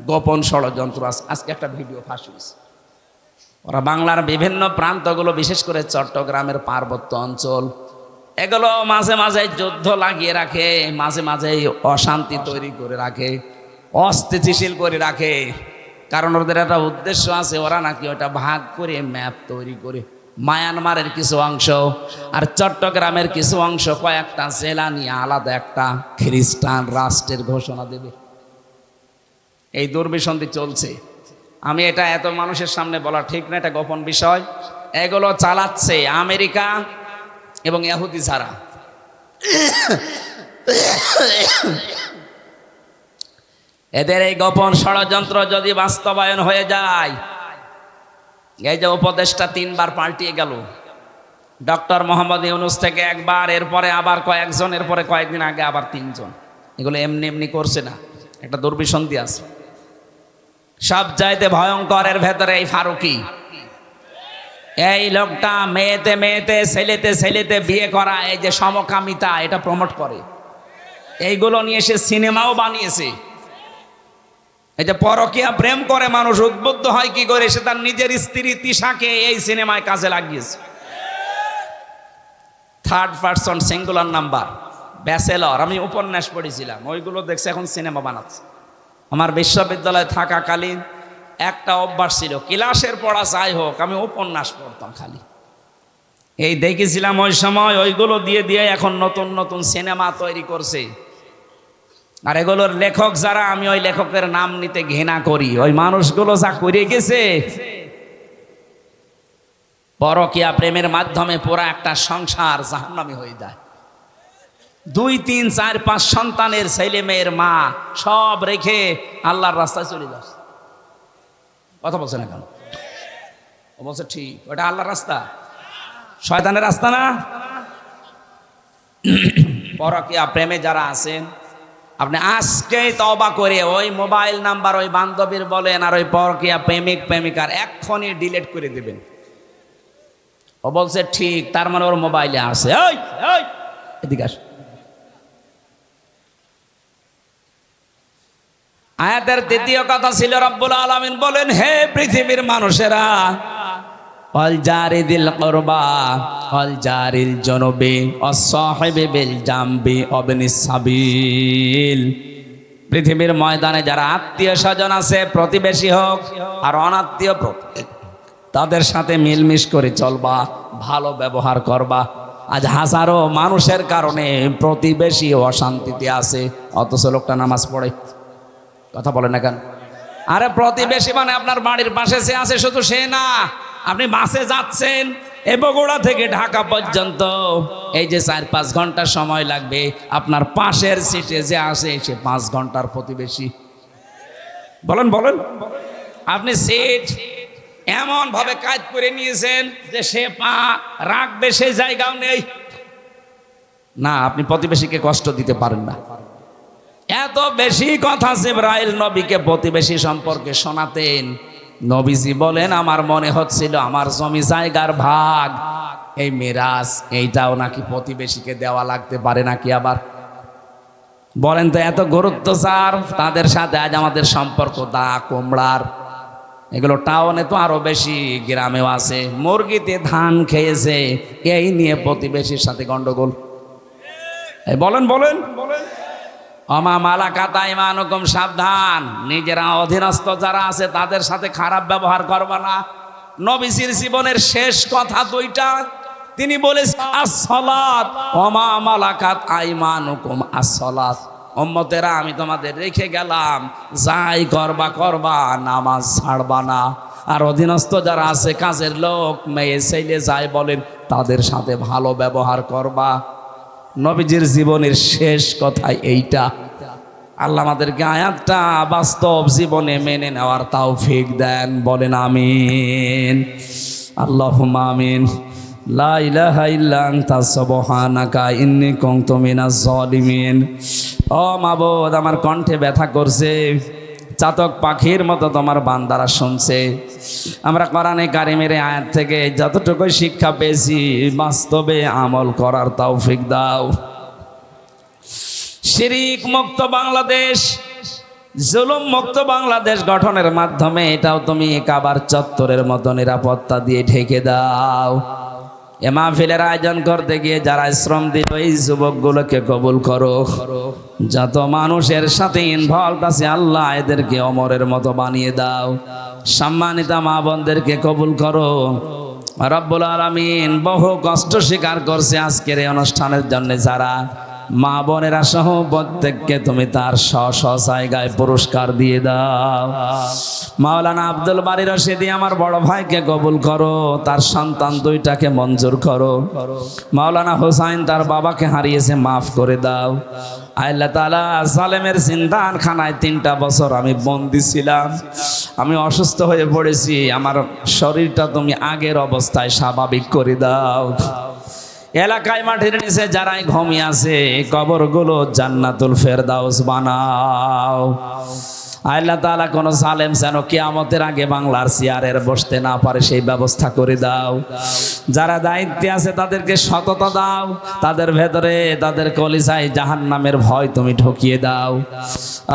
গোপন ষড়যন্ত্র আছে। আজকে একটা ভিডিও ফাঁস হয়েছে। ওরা বাংলার বিভিন্ন প্রান্তগুলো, বিশেষ করে চট্টগ্রামের পার্বত্য অঞ্চল, এগুলো মাঝে মাঝে যুদ্ধ লাগিয়ে রাখে, মাঝে মাঝে অশান্তি তৈরি করে রাখে, অস্থিতিশীল করে রাখে। কারণ ওদের একটা উদ্দেশ্য আছে, ওরা নাকি ওটা ভাগ করে ম্যাপ তৈরি করে মায়ানমারের কিছু অংশ আর চট্টগ্রামের কিছু অংশ কয়েকটা জেলা নিয়ে আলাদা একটা খ্রিস্টান রাষ্ট্রের ঘোষণা দেবে। এই দুর্বিসন্ধি চলছে। আমি এটা এত মানুষের সামনে বলা ঠিক না, এটা গোপন বিষয়। এগুলো চালাচ্ছে আমেরিকা এবং ইহুদি ছাড়া। এদের এই গোপন ষড়যন্ত্র যদি বাস্তবায়ন হয়ে যায়, এই যে উপদেশটা ৩ বার পাল্টিয়ে গেল, ডক্টর মোহাম্মদ ইউনূস থেকে একবার, এরপরে আবার কয়েকজন, এরপরে কয়েকদিন আগে আবার ৩ জন। এগুলো এমনি এমনি করছে না, একটা দুর্বিসন্ধি আছে। সব চাইতে ভয়ঙ্কর এর ভেতরে এই ফারুকি, এই লোকটা মেয়েতে মেয়েতে ছেলেতে ছেলেতে বিয়ে করা, এই যে সমকামিতা, এটা প্রমোট করে। এইগুলো নিয়ে সে সিনেমাও বানিয়েছে। এই যে পরকীয়া প্রেম করে মানুষ উদ্বুদ্ধ হয় কি করে, সে তার নিজের স্ত্রী তিশাকে এই সিনেমায় কাজে লাগিয়েছে। 3rd person singular number, bachelor, আমি উপন্যাস পড়েছিলাম, ওইগুলো দেখছে এখন সিনেমা বানাচ্ছে। আমার বিশ্ববিদ্যালয়ে থাকাকালীন একটা অভ্যাস ছিল, ক্লাসের পড়া যাই হোক, আমি উপন্যাস পড়তাম খালি। এই দেখেছিলাম ওই সময়, ওইগুলো দিয়ে দিয়ে এখন নতুন নতুন সিনেমা তৈরি করছে। আর এগুলোর লেখক যারা, আমি ওই লেখকের নাম নিতে ঘৃণা করি। ওই মানুষগুলো যা করে গেছে, পরকীয়া প্রেমের মাধ্যমে পুরা একটা সংসার জাহান্নামী হয়ে যায়। 2, 3, 4, 5 সন্তানের ছেলে মেয়ের মা সব রেখে আল্লাহর রাস্তায় চলে যাচ্ছে। কথা বলছে না কেন? ও বলছে ঠিক, ওটা আল্লাহর রাস্তা, শয়তানের রাস্তা না। পরকীয়া প্রেমে যারা আছেন, আপনি আজকেই তওবা করে ওই মোবাইল নাম্বার ওই বান্ধবীর বলেন আর ওই পরকীয়া প্রেমিক প্রেমিকার এক্ষুনি ডিলিট করে দেবেন। ও বলছে ঠিক, তার মানে ওর মোবাইলে আছে। এদিকে আস। আয়াতের দ্বিতীয় কথা ছিল রব্বুল আলামিন বলেন, হে পৃথিবীর মানুষেরা, ওয়াল জারিদিল কুরবা ওয়াল জারিল জুনুবি ওয়াস-সাহিবি বিল জামবি ওয়াবনিস সাবিল। পৃথিবীর ময়দানে যারা আত্মীয় স্বজন আছে, প্রতিবেশী হোক আর অনাত্মীয়, তাদের সাথে মিলমিশ করে চলবা, ভালো ব্যবহার করবা। আজ হাজারো মানুষের কারণে প্রতিবেশী অশান্তিতে আছে, অথচ লোকটা নামাজ পড়ে। কথা বলে না কেন? আরে প্রতিবেশী মানে আপনার বাড়ির পাশে যে আছে, শুধু সে না, আপনি বাসে যাচ্ছেন বগুড়া থেকে ঢাকা পর্যন্ত, এই যে 4-5 ঘন্টা সময় লাগবে, আপনার পাশের সিটে যে আসে সে 5 ঘন্টার প্রতিবেশী। বলেন বলেন, আপনি সিট এমন ভাবে কাজ করে নিয়েছেন যে সে পা রাখবে সেই জায়গাও নেই না, আপনি প্রতিবেশীকে কষ্ট দিতে পারেন না। এত বেশি কথা জিবরাইল নবীকে প্রতিবেশী সম্পর্কে শোনাতেন। নবীজি বলেন, আমার মনে হচ্ছিল আমার জমি জায়গার ভাগ, এই মিরাস, এইটাও নাকি প্রতিবেশীকে দেওয়া লাগতে পারে নাকি। আবার বলেন তো, এত গুরুত্ব স্যার তাদের সাথে আজ আমাদের সম্পর্ক দা কুমড়ার। এগুলো টাউনে তো আরো বেশি, গ্রামেও আছে। মুরগিতে ধান খেয়েছে, এই নিয়ে প্রতিবেশীর সাথে গন্ডগোল। বলেন বলেন, আমা মালাকাত আইমানুকুম, সাবধান, নিজেরা অধীনস্থ যারা আছে তাদের সাথে খারাপ ব্যবহার করবা না। নবীজির জীবনের শেষ কথা 2টা, তিনি বলেছেন আস-সালাত ওয়া মালাকাত আইমানুকুম আস-সালাত। উম্মতেরা, আমি তোমাদের রেখে গেলাম, যাই করবা করবা, নামাজ ছাড়বা না। আর অধীনস্থ যারা আছে, কাজের লোক, মেয়ে ছেলে যাই বলেন, তাদের সাথে ভালো ব্যবহার করবা। নবীজির জীবনের শেষ কথাই এইটা। আল্লাহ আমাদেরকে আয়াতটা বাস্তব জীবনে মেনে নেওয়ার তৌফিক দেন, বলেন আমিন। আল্লাহুম্মা আমিন। লা ইলাহা ইল্লা আনতা সুবহানাকা ইন্নী কুনতু মিনাজ জালিমিন। ও মাবুদ, আমার কণ্ঠে ব্যথা করছে, চাতক পাখির মতো তোমার বান্দারা শুনছে। আমরা কোরআনে কারিমের আয়াত থেকে যতটুকু শিক্ষা পেয়েছি, বাস্তবে আমল করার তৌফিক দাও। শিরিক মুক্ত বাংলাদেশ, জুলুম মুক্ত বাংলাদেশ গঠনের মাধ্যমে এটাও তুমি কাবার চত্বরের মতো নিরাপত্তা দিয়ে ঢেকে দাও। এ মাহফিলের আয়োজন করতে গিয়ে যারা শ্রম দিল, এই যুবকগুলোকে কবুল করো। যত মানুষের সাথে ইনভলভ আছে, আল্লাহ এদেরকে অমরের মতো বানিয়ে দাও। সম্মানিত মা বোনদেরকে কবুল করো। রব্বুল আলামিন বহু কষ্ট স্বীকার করছে আজকের এই অনুষ্ঠানের জন্য যারা, মা বোনেরা সহ প্রত্যেককে তুমি তার স্ব জায়গায় পুরস্কার দিয়ে দাও। মাওলানা আব্দুল বারী রশিদি আমার বড় ভাইকে কবুল করো, তার সন্তান 2টাকে মঞ্জুর করো। মাওলানা হোসাইন তার বাবাকে হারিয়েছে, মাফ করে দাও। আল্লাহ তাআলা, জালেমের জিন্দাখানায় 3টা বছর আমি বন্দী ছিলাম, আমি অসুস্থ হয়ে পড়েছি, আমার শরীরটা তুমি আগের অবস্থায় স্বাভাবিক করে দাও। এলাকায় মাটির নিচে যারাই ঘুমিয়ে আছে, কবরগুলো জান্নাতুল ফেরদাউস বানাও। আল্লাহ তাআলা, কোন জালেম যেন কিয়ামতের আগে বাংলার চেয়ারের বসতে না পারে সেই ব্যবস্থা করে দাও। যারা দায়িত্বে আছে তাদেরকে সততা দাও, তাদের ভেতরে তাদের কলিজায় জাহান্নামের ভয় তুমি ঢুকিয়ে দাও।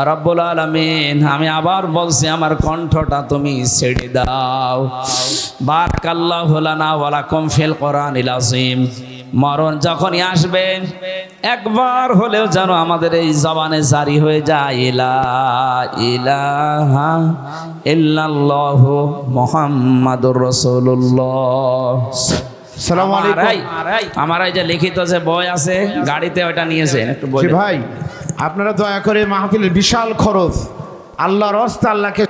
রব্বুল আলামিন, আমি আবার বলছি, আমার কণ্ঠটা তুমি ছেড়ে দাও। বারাকাল্লাহু লানা ওয়া লাকুম ফিল কোরআনিল আযীম। মরণ যখনই আসবে, একবার হলেও যেন আমাদের এই জবানে জারি হয়ে যায়, লা ইলাহা ইল্লাল্লাহু মুহাম্মাদুর রাসূলুল্লাহ। আসসালামু আলাইকুম। আমার এই যে লিখিত যে বই আছে গাড়িতে, ওটা নিয়েছেন একটু বলে ভাই। আপনারা দয়া করে মাহফিলের বিশাল খরচ আল্লাহর রাস্তায় আল্লাহকে